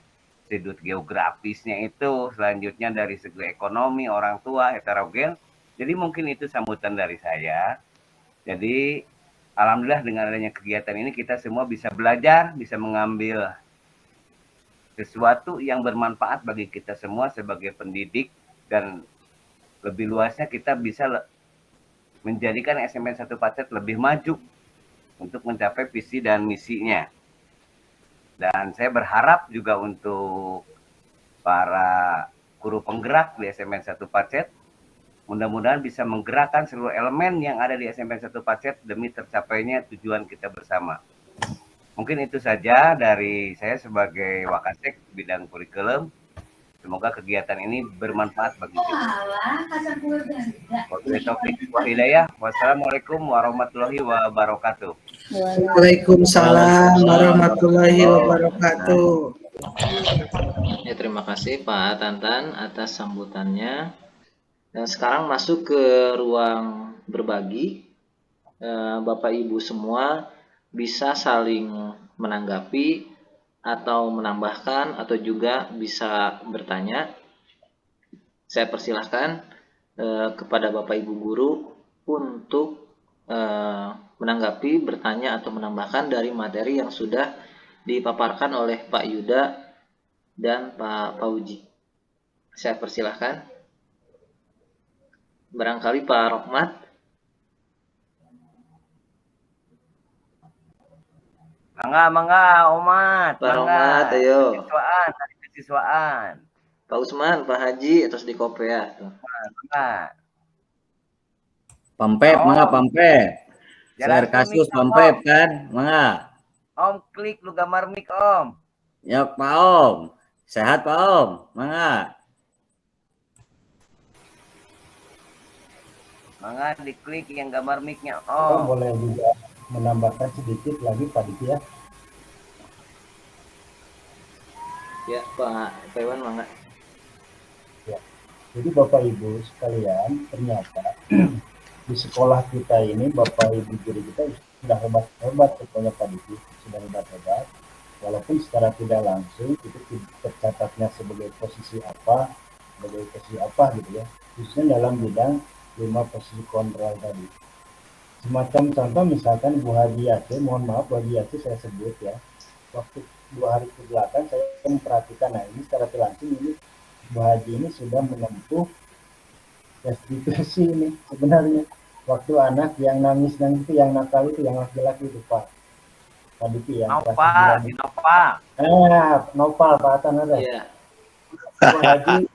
sudut geografisnya itu, selanjutnya dari segi ekonomi, orang tua heterogen. Jadi mungkin itu sambutan dari saya. Jadi alhamdulillah dengan adanya kegiatan ini kita semua bisa belajar, bisa mengambil sesuatu yang bermanfaat bagi kita semua sebagai pendidik, dan lebih luasnya kita bisa menjadikan SMP 1 Pacet lebih maju untuk mencapai visi dan misinya. Dan saya berharap juga untuk para guru penggerak di SMP 1 Pacet, mudah-mudahan bisa menggerakkan seluruh elemen yang ada di SMP 1 Pacet demi tercapainya tujuan kita bersama. Mungkin itu saja dari saya sebagai Wakasek bidang kurikulum. Semoga kegiatan ini bermanfaat bagi kita. Wassalamualaikum warahmatullahi wabarakatuh. Waalaikumsalam warahmatullahi wabarakatuh. Ya, terima kasih Pak Tantan atas sambutannya. Dan sekarang masuk ke ruang berbagi. Bapak Ibu semua bisa saling menanggapi atau menambahkan atau juga bisa bertanya. Saya persilahkan kepada Bapak Ibu guru untuk menanggapi, bertanya atau menambahkan dari materi yang sudah dipaparkan oleh Pak Yuda dan Pak Pauji. Saya persilahkan. Barangkali Pak Rohmat. Mangga, Omat. Pak Rohmat, ayo. Siswaan. Pak Usman, Pak Haji, terus di Kopea. Mangga. Pampep, mangga Pampep. Share kasus Pampep kan, mangga. Om klik lu gambar mic Om. Ya Pak Om. Sehat Pak Om, mangga. Mangga diklik yang gambar mic-nya Om. Om. Boleh juga menambahkan sedikit lagi Pak Diki ya. Ya Pak Iwan, mangga. Ya. Jadi Bapak Ibu sekalian, ternyata di sekolah kita ini Bapak Ibu guru kita sudah hebat-hebat, pokoknya Pak Diki sudah hebat-hebat. Walaupun secara tidak langsung itu tercatatnya sebagai posisi apa gitu ya. Khususnya dalam bidang 5 posisi kontrol tadi. Semacam contoh misalkan Bu Haji Aceh, mohon maaf Bu Haji Aceh saya sebut ya. Waktu 2 hari ke belakang saya memperhatikan, nah ini secara langsung ini Bu Haji ini sudah menempuh restitusi ini sebenarnya. Waktu anak yang nangis itu, yang nakal itu, yang laki-laki itu Pak Diki ya. Nopal Pak Atan ada. Iya. Bu Haji,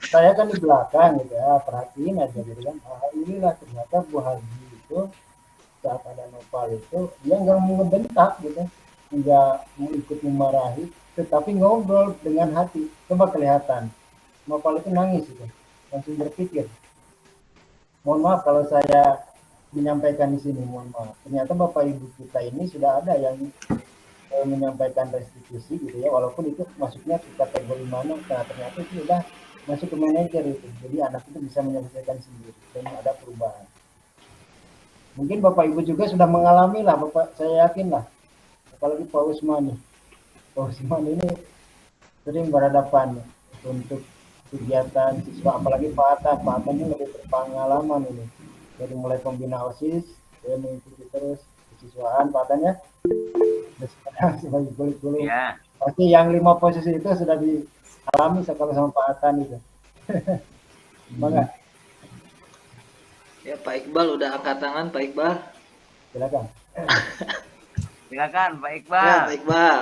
saya kan di belakang gitu ya, perhatiin aja gitu kan. Inilah ternyata Bu Haji itu saat ada Nopal itu dia nggak mau ngebentak gitu, nggak mau ikut memarahi, tetapi ngobrol dengan hati. Coba kelihatan Nopal itu nangis gitu, langsung berpikir. Mohon maaf kalau saya menyampaikan di sini, mohon maaf. Ternyata Bapak Ibu kita ini sudah ada yang menyampaikan restitusi gitu ya, walaupun itu masuknya ke kategori mana, nah ternyata itu sudah masuk ke manajer itu. Jadi anak itu bisa menyelesaikan sendiri dan ada perubahan. Mungkin Bapak Ibu juga sudah mengalami lah, Bapak, saya yakin lah apalagi Pak Usman nih. Pak Usman ini sering berhadapan untuk kegiatan siswa, apalagi Pak Atta. Pak Atta ini lebih berpengalaman ini. Dari mulai pembina OSIS, dia mengikuti terus kesiswaan Pak Attanya. Dan sekarang sebagai guru-guru. Ya. Pasti yang 5 posisi itu sudah dialami sekolah sama Pak Atta itu. Bangga. Ya Pak Iqbal udah angkat tangan Pak Iqbal. Silakan. Silakan Pak Ya Iqbal. Pak Iqbal.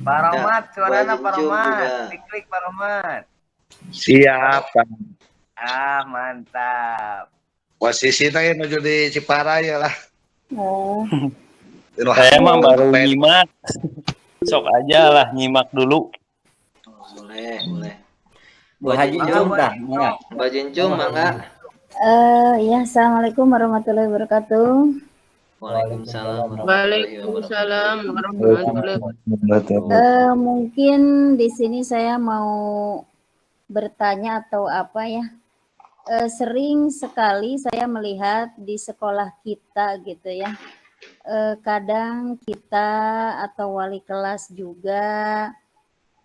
Pak Romat, Ya, suaranya Bu Pak Haji Jum Romat. juga. Klik Pak Romat. Siap, Pak. Ah, mantap. Posisinya menuju di Ciparaya lah. Oh, Saya mah baru nyimak. Sok aja lah nyimak dulu. Oh, boleh. Bu Haji Jum tah, mangga. Mbak Jencung, mangga. ya, assalamualaikum warahmatullahi wabarakatuh. Waalaikumsalam Waalaikumsalam warahmatullahi Wabarakatuh. Mungkin di sini saya mau bertanya atau apa ya? Sering sekali saya melihat di sekolah kita gitu ya. Kadang kita atau wali kelas juga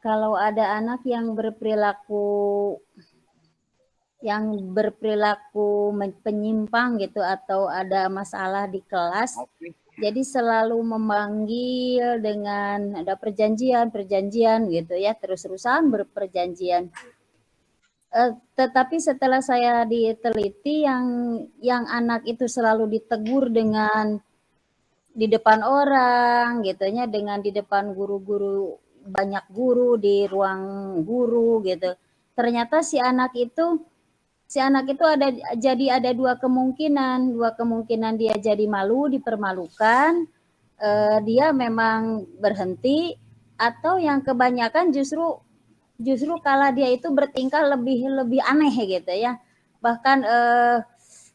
kalau ada anak yang berperilaku penyimpang gitu atau ada masalah di kelas, jadi selalu memanggil dengan ada perjanjian gitu ya, terus-terusan berperjanjian. Tetapi setelah saya diteliti yang anak itu selalu ditegur dengan di depan orang gitu ya, dengan di depan guru-guru, banyak guru di ruang guru gitu. Ternyata si anak itu ada dua kemungkinan dia jadi malu, dipermalukan, dia memang berhenti, atau yang kebanyakan justru kala dia itu bertingkah lebih aneh gitu ya. Bahkan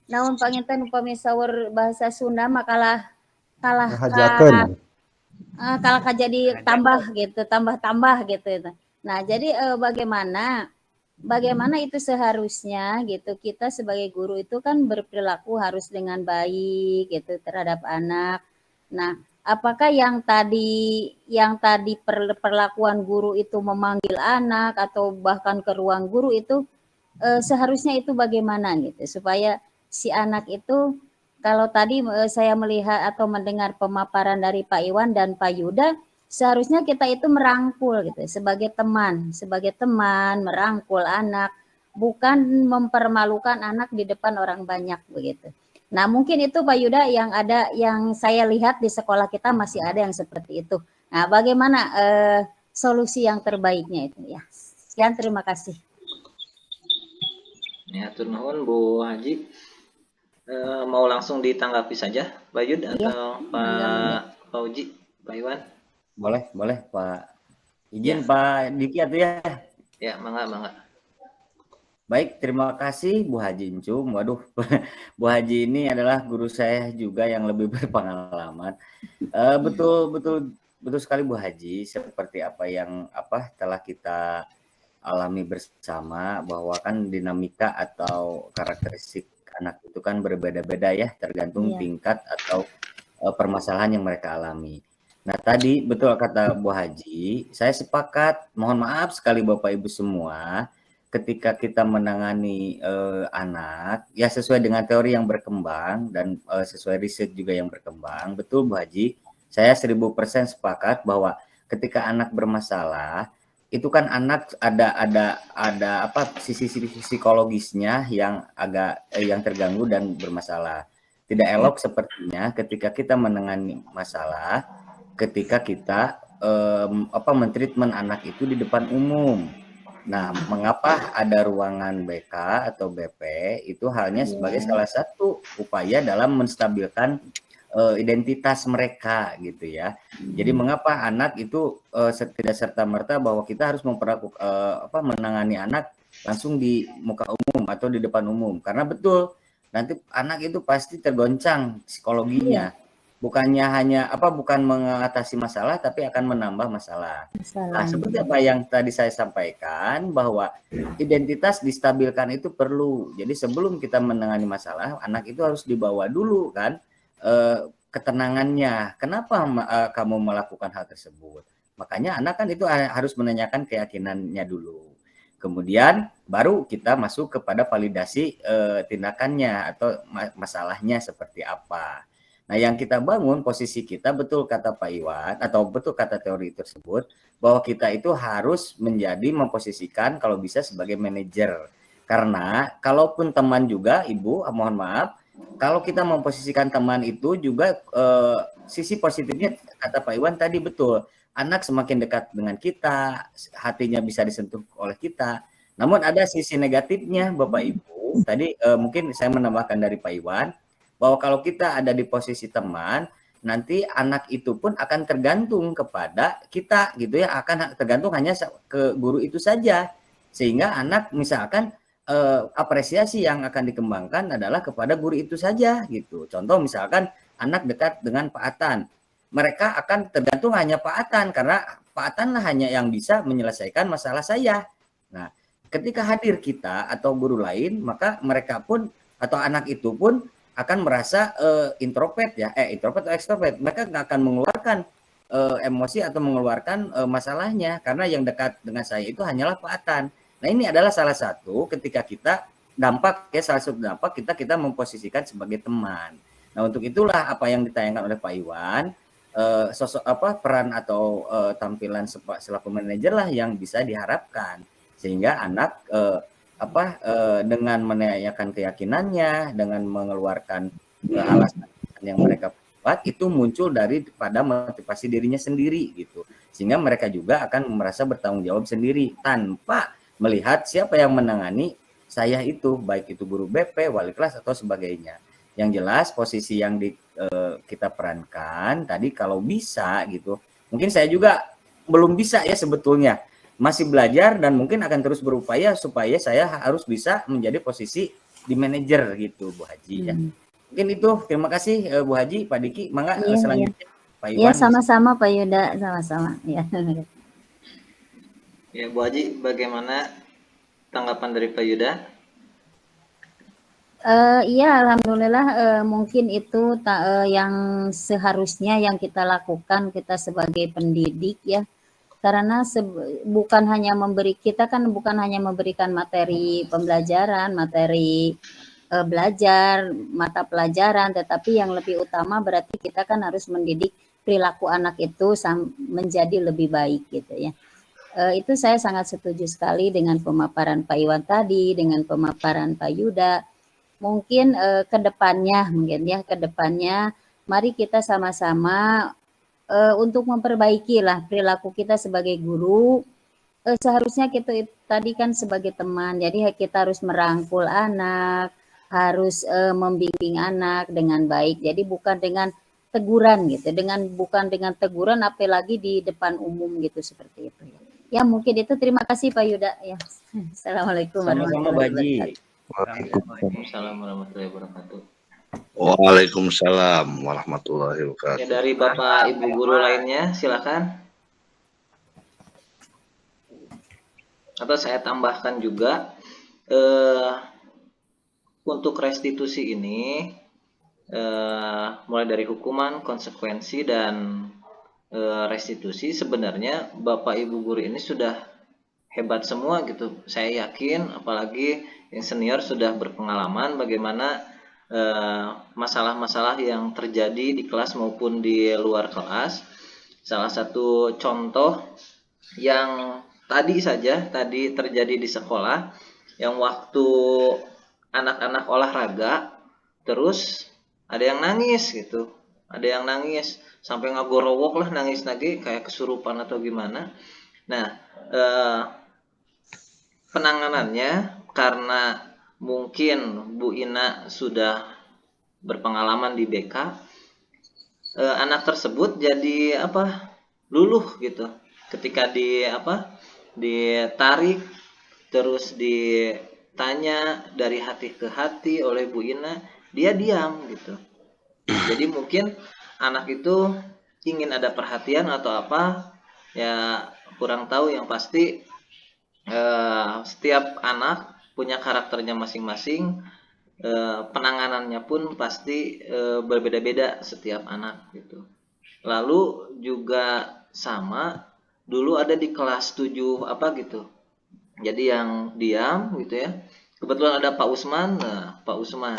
naon panginten upami saur bahasa Sunda mah kalah jadi tambah gitu. Nah, jadi bagaimana itu seharusnya gitu, kita sebagai guru itu kan berperilaku harus dengan baik gitu terhadap anak. Nah, apakah yang tadi perlakuan guru itu memanggil anak atau bahkan ke ruang guru itu seharusnya itu bagaimana gitu supaya si anak itu, kalau tadi saya melihat atau mendengar pemaparan dari Pak Iwan dan Pak Yuda, seharusnya kita itu merangkul gitu sebagai teman merangkul anak, bukan mempermalukan anak di depan orang banyak begitu. Nah, mungkin itu Pak Yuda yang saya lihat di sekolah kita masih ada yang seperti itu. Nah, bagaimana solusi yang terbaiknya itu ya. Sekian, terima kasih. Ya, atur nuhun Bu Haji. Mau langsung ditanggapi saja Pak Yud atau Pak Uji, Pak Iwan? Boleh Pak. Izin Pak Diki atuh ya. Ya, mangga. Baik, terima kasih Bu Haji Encum. Waduh, Bu Haji ini adalah guru saya juga yang lebih berpengalaman. Betul sekali Bu Haji, seperti apa yang telah kita alami bersama, bahwa kan dinamika atau karakteristik anak itu kan berbeda-beda ya, tergantung tingkat atau permasalahan yang mereka alami. Nah, tadi betul kata Bu Haji, saya sepakat, mohon maaf sekali Bapak Ibu semua, ketika kita menangani anak, ya sesuai dengan teori yang berkembang dan sesuai riset juga yang berkembang, betul Bu Haji, saya 1000% sepakat bahwa ketika anak bermasalah, itu kan anak ada sisi psikologisnya yang yang terganggu dan bermasalah. Tidak elok sepertinya ketika kita menangani masalah, ketika kita mentreatment anak itu di depan umum. Nah, mengapa ada ruangan BK atau BP itu halnya sebagai salah satu upaya dalam menstabilkan identitas mereka gitu ya. Jadi mengapa anak itu tidak serta-merta bahwa kita harus menangani anak langsung di muka umum atau di depan umum, karena betul nanti anak itu pasti tergoncang psikologinya. Bukan mengatasi masalah tapi akan menambah masalah. Nah, seperti apa yang tadi saya sampaikan bahwa identitas distabilkan itu perlu. Jadi sebelum kita menangani masalah, anak itu harus dibawa dulu kan ketenangannya. Kenapa kamu melakukan hal tersebut? Makanya anak kan itu harus menanyakan keyakinannya dulu. Kemudian baru kita masuk kepada validasi tindakannya atau masalahnya seperti apa. Nah, yang kita bangun posisi kita, betul kata Pak Iwan atau betul kata teori tersebut, bahwa kita itu harus menjadi memposisikan kalau bisa sebagai manajer. Karena kalaupun teman juga, Ibu, mohon maaf, kalau kita memposisikan teman itu juga sisi positifnya kata Pak Iwan tadi betul. Anak semakin dekat dengan kita, hatinya bisa disentuh oleh kita. Namun ada sisi negatifnya Bapak Ibu. Tadi mungkin saya menambahkan dari Pak Iwan bahwa kalau kita ada di posisi teman, nanti anak itu pun akan tergantung kepada kita gitu ya, akan tergantung hanya ke guru itu saja. Sehingga anak misalkan apresiasi yang akan dikembangkan adalah kepada guru itu saja gitu. Contoh misalkan anak dekat dengan Pak Atan, mereka akan tergantung hanya Pak Atan karena Pak Atan lah hanya yang bisa menyelesaikan masalah saya. Nah, ketika hadir kita atau guru lain, maka mereka pun atau anak itu pun akan merasa introvert ya, introvert atau extrovert. Mereka nggak akan mengeluarkan emosi atau mengeluarkan masalahnya karena yang dekat dengan saya itu hanyalah Pak Atan. Nah, ini adalah salah satu ketika kita salah satu dampak kita memposisikan sebagai teman. Nah, untuk itulah apa yang ditayangkan oleh Pak Iwan, sosok peran atau tampilan selaku manajer lah yang bisa diharapkan sehingga anak dengan menanyakan keyakinannya, dengan mengeluarkan alasan yang mereka buat itu muncul pada motivasi dirinya sendiri gitu, sehingga mereka juga akan merasa bertanggung jawab sendiri tanpa melihat siapa yang menangani saya itu, baik itu guru BP, wali kelas atau sebagainya. Yang jelas posisi yang kita perankan tadi kalau bisa gitu, mungkin saya juga belum bisa ya sebetulnya, masih belajar dan mungkin akan terus berupaya supaya saya harus bisa menjadi posisi di manajer gitu Bu Haji ya. Mungkin itu, terima kasih Bu Haji, Pak Diki, mangga selanjutnya Pak Iwan. Ya sama-sama Pak Yuda, sama-sama ya. Ya Bu Haji, bagaimana tanggapan dari Pak Yuda? Iya, alhamdulillah mungkin itu yang seharusnya yang kita lakukan kita sebagai pendidik ya. Karena bukan hanya bukan hanya memberikan materi pembelajaran, materi belajar, mata pelajaran, tetapi yang lebih utama berarti kita kan harus mendidik perilaku anak itu menjadi lebih baik gitu ya. Itu saya sangat setuju sekali dengan pemaparan Pak Iwan tadi, dengan pemaparan Pak Yuda. Mungkin kedepannya mari kita sama-sama untuk memperbaiki lah perilaku kita sebagai guru. Seharusnya kita tadi kan sebagai teman, jadi kita harus merangkul anak, harus membimbing anak dengan baik. Jadi bukan dengan teguran gitu, bukan dengan teguran apalagi di depan umum gitu seperti itu ya. Ya mungkin itu, terima kasih Pak Yuda ya. Assalamualaikum warahmatullahi wabarakatuh. Waalaikumsalam warahmatullahi wabarakatuh. Waalaikumsalam warahmatullahi wabarakatuh. Ya, dari Bapak Ibu guru lainnya silakan. Atau saya tambahkan juga untuk restitusi ini mulai dari hukuman, konsekuensi dan restitusi sebenarnya Bapak Ibu guru ini sudah hebat semua gitu. Saya yakin apalagi yang senior sudah berpengalaman bagaimana masalah-masalah yang terjadi di kelas maupun di luar kelas. Salah satu contoh yang tadi terjadi di sekolah, yang waktu anak-anak olahraga terus ada yang nangis gitu, sampai ngagorowok lah, nangis lagi kayak kesurupan atau gimana. Nah, penanganannya karena mungkin Bu Ina sudah berpengalaman di BK, anak tersebut jadi luluh gitu. Ketika ditarik terus ditanya dari hati ke hati oleh Bu Ina, dia diam gitu. Jadi mungkin anak itu ingin ada perhatian atau apa ya, kurang tahu. Yang pasti setiap anak punya karakternya masing-masing. penanganannya pun pasti berbeda-beda setiap anak gitu. Lalu juga sama dulu ada di kelas 7 apa gitu. Jadi yang diam gitu ya. Kebetulan ada Pak Usman. Nah, Pak Usman.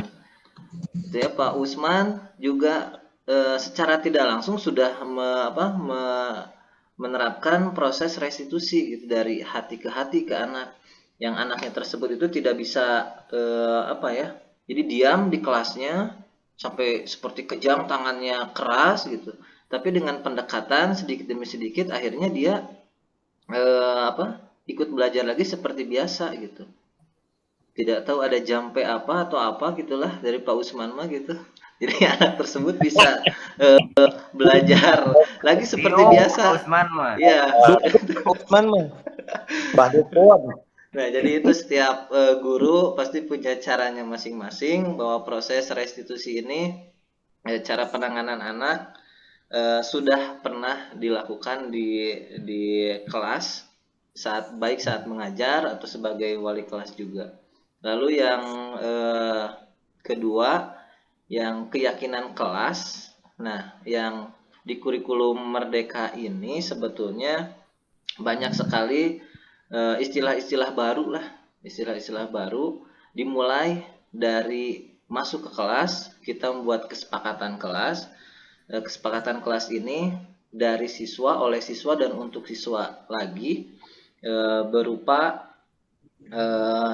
Gitu ya, Pak Usman juga secara tidak langsung sudah menerapkan proses restitusi gitu, dari hati ke anak. Yang anaknya tersebut itu tidak bisa jadi diam di kelasnya sampai seperti kejam, tangannya keras gitu. Tapi dengan pendekatan sedikit demi sedikit akhirnya dia ikut belajar lagi seperti biasa gitu. Tidak tahu ada jampe apa atau apa gitulah dari Pak Usman mah gitu. Jadi anak tersebut bisa belajar lagi seperti biasa. Usman mah. Iya. Usman mah. Mbah Depoan. Nah, jadi itu setiap guru pasti punya caranya masing-masing, bahwa proses restitusi ini cara penanganan anak sudah pernah dilakukan di kelas saat mengajar atau sebagai wali kelas juga. Lalu yang kedua, yang keyakinan kelas. Nah, yang di kurikulum Merdeka ini sebetulnya banyak sekali istilah-istilah baru lah, istilah-istilah baru. Dimulai dari masuk ke kelas, kita membuat kesepakatan kelas. Kesepakatan kelas ini dari siswa, oleh siswa, dan untuk siswa lagi, berupa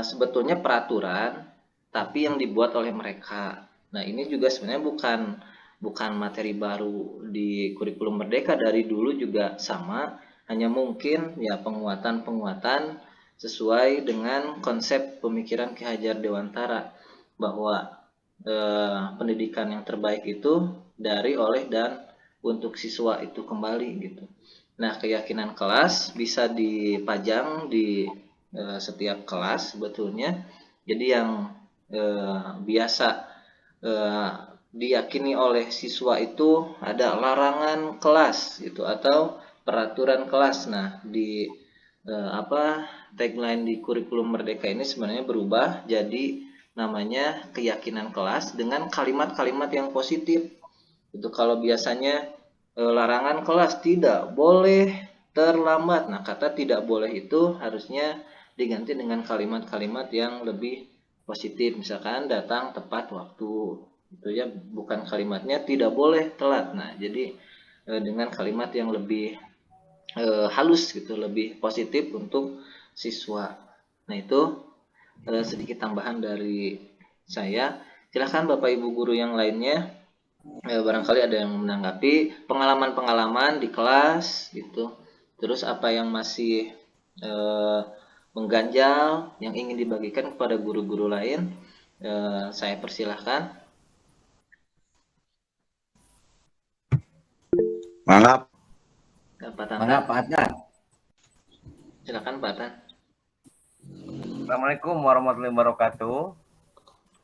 sebetulnya peraturan tapi yang dibuat oleh mereka. Nah, ini juga sebenarnya bukan materi baru di kurikulum Merdeka, dari dulu juga sama. Hanya mungkin ya penguatan sesuai dengan konsep pemikiran Ki Hajar Dewantara, bahwa pendidikan yang terbaik itu dari, oleh, dan untuk siswa itu kembali gitu. Nah, keyakinan kelas bisa dipajang di setiap kelas sebetulnya. Jadi yang biasa diyakini oleh siswa itu ada larangan kelas gitu atau peraturan kelas. Nah, di tagline di kurikulum Merdeka ini sebenarnya berubah jadi namanya keyakinan kelas dengan kalimat-kalimat yang positif. Itu kalau biasanya larangan kelas tidak boleh terlambat. Nah, kata tidak boleh itu harusnya diganti dengan kalimat-kalimat yang lebih positif. Misalkan datang tepat waktu. Itu ya, bukan kalimatnya tidak boleh telat. Nah, jadi dengan kalimat yang lebih halus gitu, lebih positif untuk siswa. Nah, itu sedikit tambahan dari saya. Silahkan Bapak Ibu guru yang lainnya, barangkali ada yang menanggapi pengalaman-pengalaman di kelas gitu. Terus apa yang masih mengganjal yang ingin dibagikan kepada guru-guru lain, saya persilahkan. Mangap. Pak Adnan. Silakan Pak Tan. Assalamualaikum warahmatullahi wabarakatuh.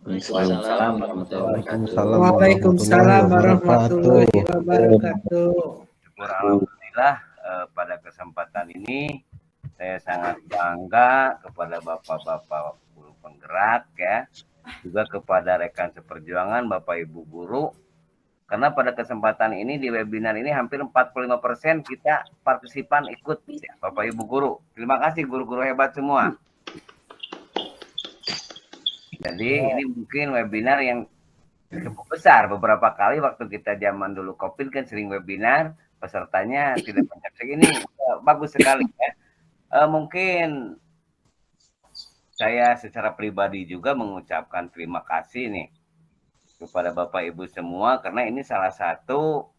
Waalaikumsalam warahmatullahi wabarakatuh. Waalaikumsalam warahmatullahi wabarakatuh. Syukur alhamdulillah pada kesempatan ini saya sangat bangga kepada bapak-bapak guru penggerak ya, juga kepada rekan seperjuangan Bapak Ibu guru. Karena pada kesempatan ini di webinar ini hampir 45% kita partisipan ikut ya, Bapak Ibu guru. Terima kasih guru-guru hebat semua. Jadi ini mungkin webinar yang cukup besar. Beberapa kali waktu kita zaman dulu COVID kan sering webinar, pesertanya tidak banyak segini. Bagus sekali ya. Mungkin saya secara pribadi juga mengucapkan terima kasih nih kepada Bapak Ibu semua, karena ini salah satu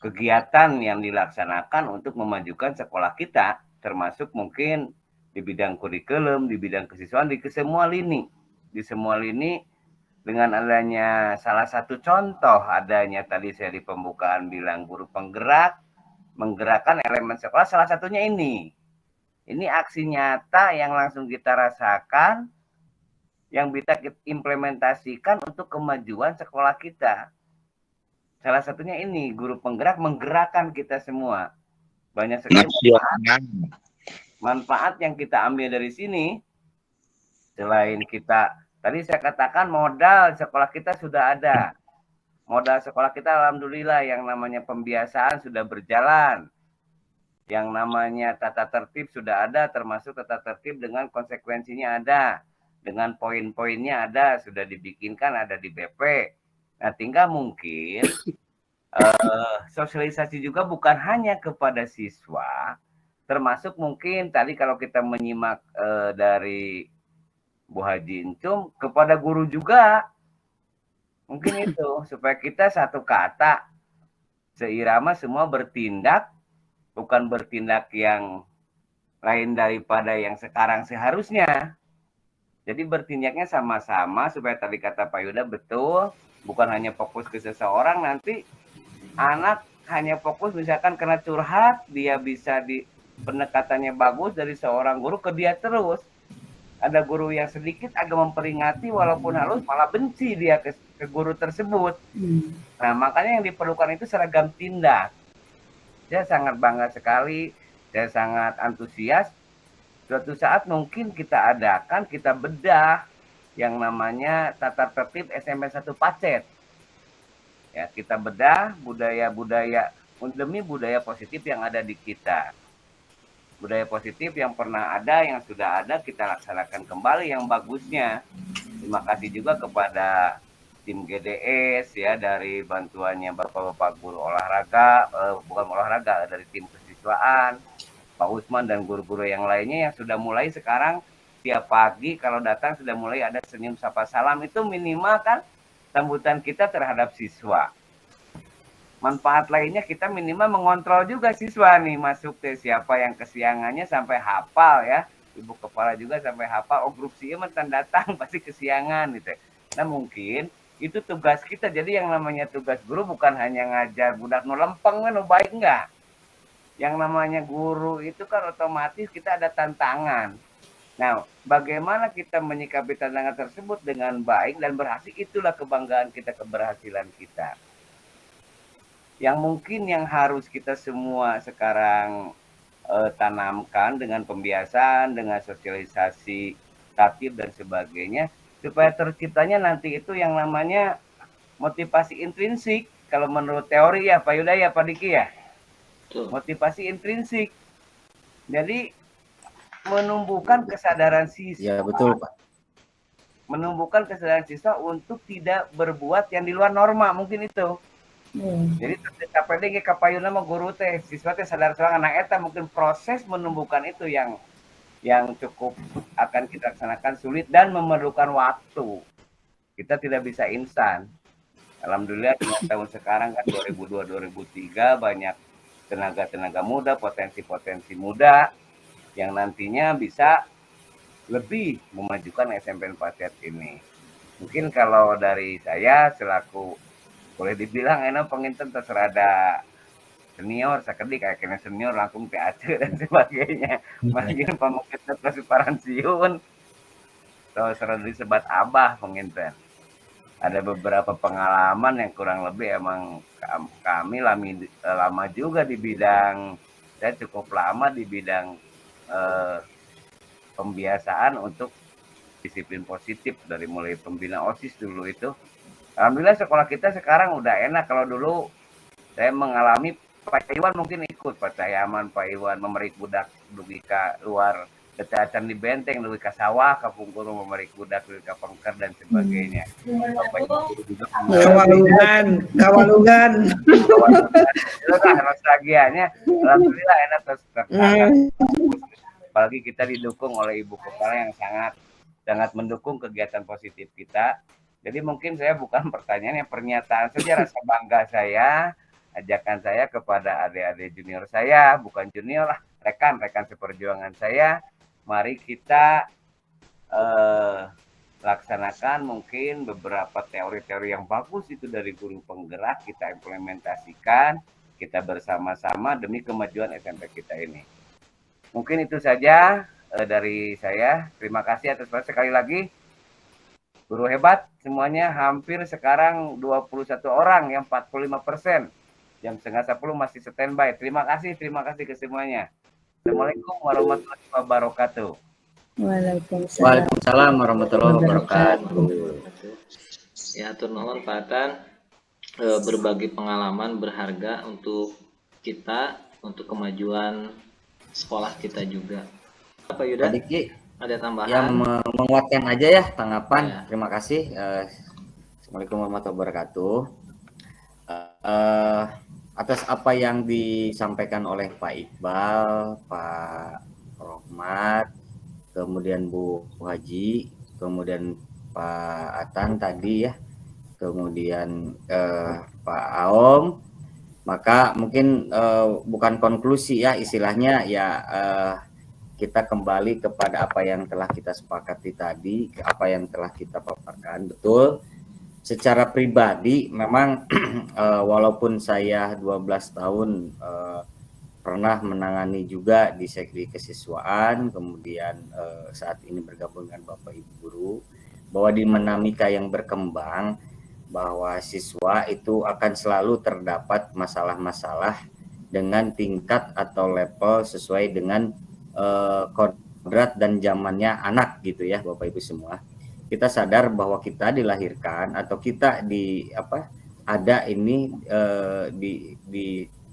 kegiatan yang dilaksanakan untuk memajukan sekolah kita, termasuk mungkin di bidang kurikulum, di bidang kesiswaan, di semua lini. Di semua lini, dengan adanya salah satu contoh adanya tadi saya di pembukaan bilang guru penggerak, menggerakkan elemen sekolah, salah satunya ini. Ini aksi nyata yang langsung kita rasakan, yang bisa kita implementasikan untuk kemajuan sekolah kita. Salah satunya ini, guru penggerak menggerakkan kita semua. Banyak sekali manfaat yang kita ambil dari sini. Selain kita Tadi saya katakan modal sekolah kita sudah ada. Modal sekolah kita alhamdulillah yang namanya pembiasaan sudah berjalan. Yang namanya tata tertib sudah ada, termasuk tata tertib dengan konsekuensinya ada. Dengan poin-poinnya ada, sudah dibikinkan, ada di BP. Nah, tinggal mungkin sosialisasi juga bukan hanya kepada siswa, termasuk mungkin tadi kalau kita menyimak dari Bu Haji Incum kepada guru juga. Mungkin itu supaya kita satu kata seirama semua bertindak, bukan bertindak yang lain daripada yang sekarang seharusnya. Jadi bertindaknya sama-sama supaya tadi kata Pak Yuda betul, bukan hanya fokus ke seseorang, nanti anak hanya fokus misalkan kena curhat, dia bisa di pendekatannya bagus dari seorang guru ke dia terus. Ada guru yang sedikit agak memperingati walaupun halus malah benci dia ke guru tersebut. Nah, makanya yang diperlukan itu seragam tindak. Saya sangat bangga sekali, saya sangat antusias. Suatu saat mungkin kita adakan, kita bedah yang namanya tata tertib SMP 1 Pacet. Ya, kita bedah budaya-budaya demi budaya positif yang ada di kita. Budaya positif yang pernah ada, yang sudah ada, kita laksanakan kembali yang bagusnya. Terima kasih juga kepada tim GDS ya, dari bantuannya Bapak-Bapak guru olahraga, bukan olahraga, dari tim kesiswaan, Pak Usman dan guru-guru yang lainnya yang sudah mulai sekarang tiap pagi kalau datang sudah mulai ada senyum sapa salam, itu minimal kan sambutan kita terhadap siswa. Manfaat lainnya kita minimal mengontrol juga siswa nih masuk ke siapa yang kesiangannya sampai hafal ya. Ibu kepala juga sampai hafal, oh grup si mantan datang pasti kesiangan gitu. Nah mungkin itu tugas kita. Jadi yang namanya tugas guru bukan hanya ngajar budak nu lempeng nu baik enggak. Yang namanya guru itu kan otomatis kita ada tantangan. Nah, bagaimana kita menyikapi tantangan tersebut dengan baik dan berhasil, itulah kebanggaan kita, keberhasilan kita. Yang mungkin yang harus kita semua sekarang tanamkan dengan pembiasaan, dengan sosialisasi tatib dan sebagainya, supaya terciptanya nanti itu yang namanya motivasi intrinsik. Kalau menurut teori ya Pak Yuda ya Pak Diki ya, motivasi intrinsik. Jadi menumbuhkan kesadaran siswa. Ya betul Pak. Menumbuhkan kesadaran siswa untuk tidak berbuat yang di luar norma, mungkin itu. Jadi KPD kapayuna mah guru teh siswa teh sadar soal anak eta, mungkin proses menumbuhkan itu yang cukup akan kita laksanakan sulit dan memerlukan waktu. Kita tidak bisa instan. Alhamdulillah dengan tahun sekarang kan 2002 2003 banyak tenaga-tenaga muda, potensi-potensi muda yang nantinya bisa lebih memajukan SMP 4 Pacet ini. Mungkin kalau dari saya selaku boleh dibilang enak penginten terserada senior, sakedik kayak kena senior langsung PAC dan sebagainya. Makin pemungkintan transparansiun atau serada disebat abah penginten. Ada beberapa pengalaman yang kurang lebih emang kami lama juga di bidang, saya cukup lama di bidang pembiasaan untuk disiplin positif dari mulai pembina OSIS dulu itu. Alhamdulillah sekolah kita sekarang udah enak. Kalau dulu saya mengalami Pak Iwan mungkin ikut Pak Cahyaman, Pak Iwan memerik budak dugi ka luar decacan di benteng, dugi ka sawah, ka pungkur memerik budak dugi ka pengker dan sebagainya. Kawalungan. Itu kan nostalgianya. Alhamdulillah enak terus. Apalagi kita didukung oleh Ibu Kepala yang sangat mendukung kegiatan positif kita. Jadi mungkin saya bukan pertanyaannya, pernyataan saja rasa bangga saya, ajakan saya kepada adik-adik junior saya, bukan junior lah, rekan-rekan seperjuangan saya. Mari kita laksanakan mungkin beberapa teori-teori yang bagus itu dari guru penggerak, kita implementasikan, kita bersama-sama demi kemajuan SMP kita ini. Mungkin itu saja dari saya. Terima kasih atas sekali lagi. Guru hebat semuanya, hampir sekarang 21 orang yang 45%. Jam 9:30 masih standby. Terima kasih ke semuanya. Assalamualaikum warahmatullahi wabarakatuh. Waalaikumsalam. Waalaikumsalam warahmatullahi wabarakatuh. Ya, atur nuhun Pak Atan, berbagi pengalaman berharga untuk kita, untuk kemajuan sekolah kita juga. Pak Yuda, Pak Diki, ada tambahan? yang menguatkan aja ya tanggapan. Ya. Terima kasih. Assalamualaikum warahmatullahi wabarakatuh. Atas apa yang disampaikan oleh Pak Iqbal, Pak Rohmat, kemudian Bu Haji, kemudian Pak Atan tadi ya, kemudian Pak Aom, maka mungkin bukan konklusi ya istilahnya ya, kita kembali kepada apa yang telah kita sepakati tadi, apa yang telah kita paparkan. Betul, secara pribadi memang walaupun saya 12 tahun pernah menangani juga di sekdi kesiswaan, kemudian saat ini bergabung dengan Bapak Ibu Guru, bahwa di dinamika yang berkembang, bahwa siswa itu akan selalu terdapat masalah-masalah dengan tingkat atau level sesuai dengan kodrat dan zamannya anak gitu ya Bapak Ibu semua. Kita sadar bahwa kita dilahirkan atau kita ada ini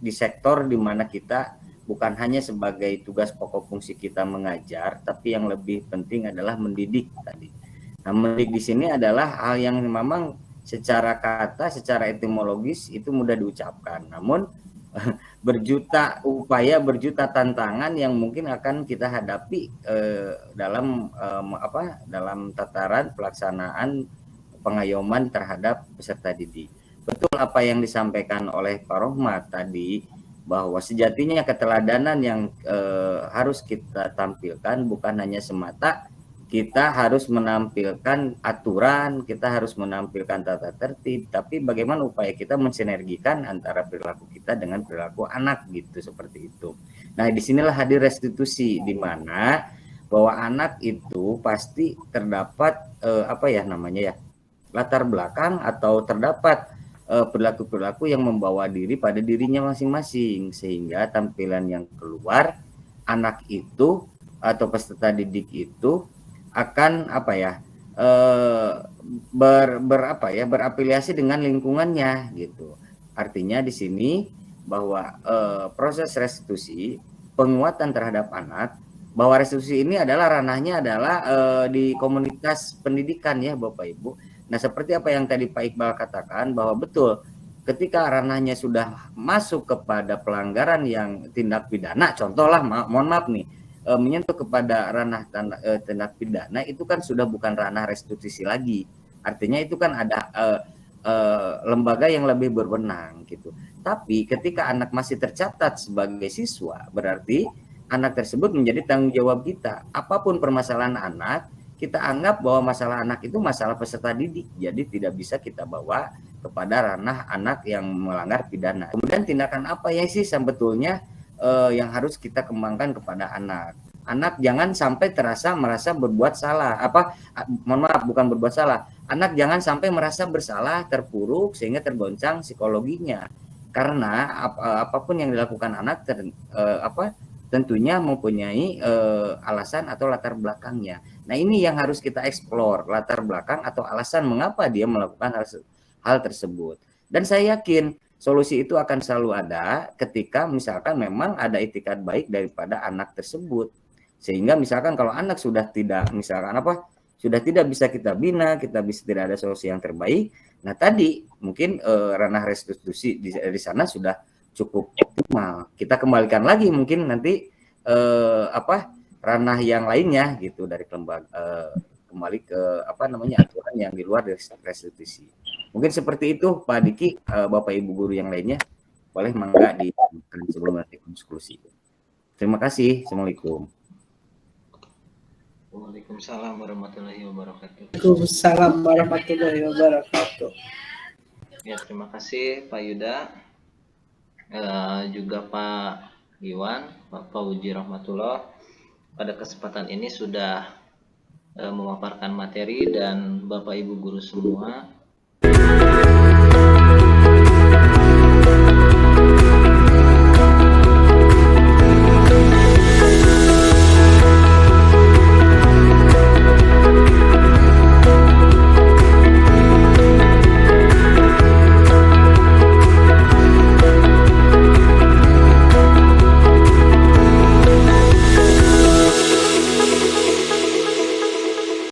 di sektor di mana kita bukan hanya sebagai tugas pokok fungsi kita mengajar, tapi yang lebih penting adalah mendidik tadi. Nah, mendidik di sini adalah hal yang memang secara kata, secara etimologis itu mudah diucapkan. Namun berjuta upaya, berjuta tantangan yang mungkin akan kita hadapi dalam tataran pelaksanaan pengayoman terhadap peserta didik. Betul apa yang disampaikan oleh Pak Rohmat tadi, bahwa sejatinya keteladanan yang harus kita tampilkan bukan hanya semata kita harus menampilkan aturan, kita harus menampilkan tata tertib, tapi bagaimana upaya kita mensinergikan antara perilaku kita dengan perilaku anak gitu, seperti itu. Nah, disinilah hadir restitusi, di mana bahwa anak itu pasti terdapat latar belakang atau terdapat perilaku-perilaku yang membawa diri pada dirinya masing-masing, sehingga tampilan yang keluar anak itu atau peserta didik itu akan berafiliasi dengan lingkungannya gitu. Artinya di sini bahwa proses restitusi, penguatan terhadap anak, bahwa restitusi ini adalah ranahnya adalah di komunitas pendidikan ya Bapak Ibu. Nah, seperti apa yang tadi Pak Iqbal katakan, bahwa betul ketika ranahnya sudah masuk kepada pelanggaran yang tindak pidana, contohlah mohon maaf nih, menyentuh kepada ranah tindak pidana, itu kan sudah bukan ranah restitusi lagi. Artinya itu kan ada lembaga yang lebih berwenang gitu. Tapi ketika anak masih tercatat sebagai siswa, berarti anak tersebut menjadi tanggung jawab kita. Apapun permasalahan anak, kita anggap bahwa masalah anak itu masalah peserta didik. Jadi tidak bisa kita bawa kepada ranah anak yang melanggar pidana. Kemudian tindakan apa ya sih sebetulnya yang harus kita kembangkan kepada anak. Anak jangan sampai merasa berbuat salah. Mohon maaf, bukan berbuat salah. Anak jangan sampai merasa bersalah, terpuruk sehingga tergoncang psikologinya. Karena apapun yang dilakukan anak tentunya mempunyai alasan atau latar belakangnya. Nah, ini yang harus kita eksplor, latar belakang atau alasan mengapa dia melakukan hal tersebut. Dan saya yakin solusi itu akan selalu ada ketika misalkan memang ada itikat baik daripada anak tersebut. Sehingga misalkan kalau anak sudah tidak bisa kita bina, kita bisa tidak ada solusi yang terbaik. Nah, tadi mungkin ranah restitusi di sana sudah cukup optimal. Kita kembalikan lagi mungkin nanti ranah yang lainnya gitu dari lembaga kembali ke aturan yang di luar dari restitusi. Mungkin seperti itu Pak Diki, Bapak Ibu guru yang lainnya boleh mangga disampaikan sebelum nanti konklusi. Terima kasih. Assalamualaikum. Waalaikumsalam warahmatullahi wabarakatuh. Waalaikumsalam warahmatullahi wabarakatuh. Ya, terima kasih Pak Yuda, juga Pak Iwan, Pak Fauji Rahmatullah. Pada kesempatan ini sudah memaparkan materi, dan Bapak Ibu guru semua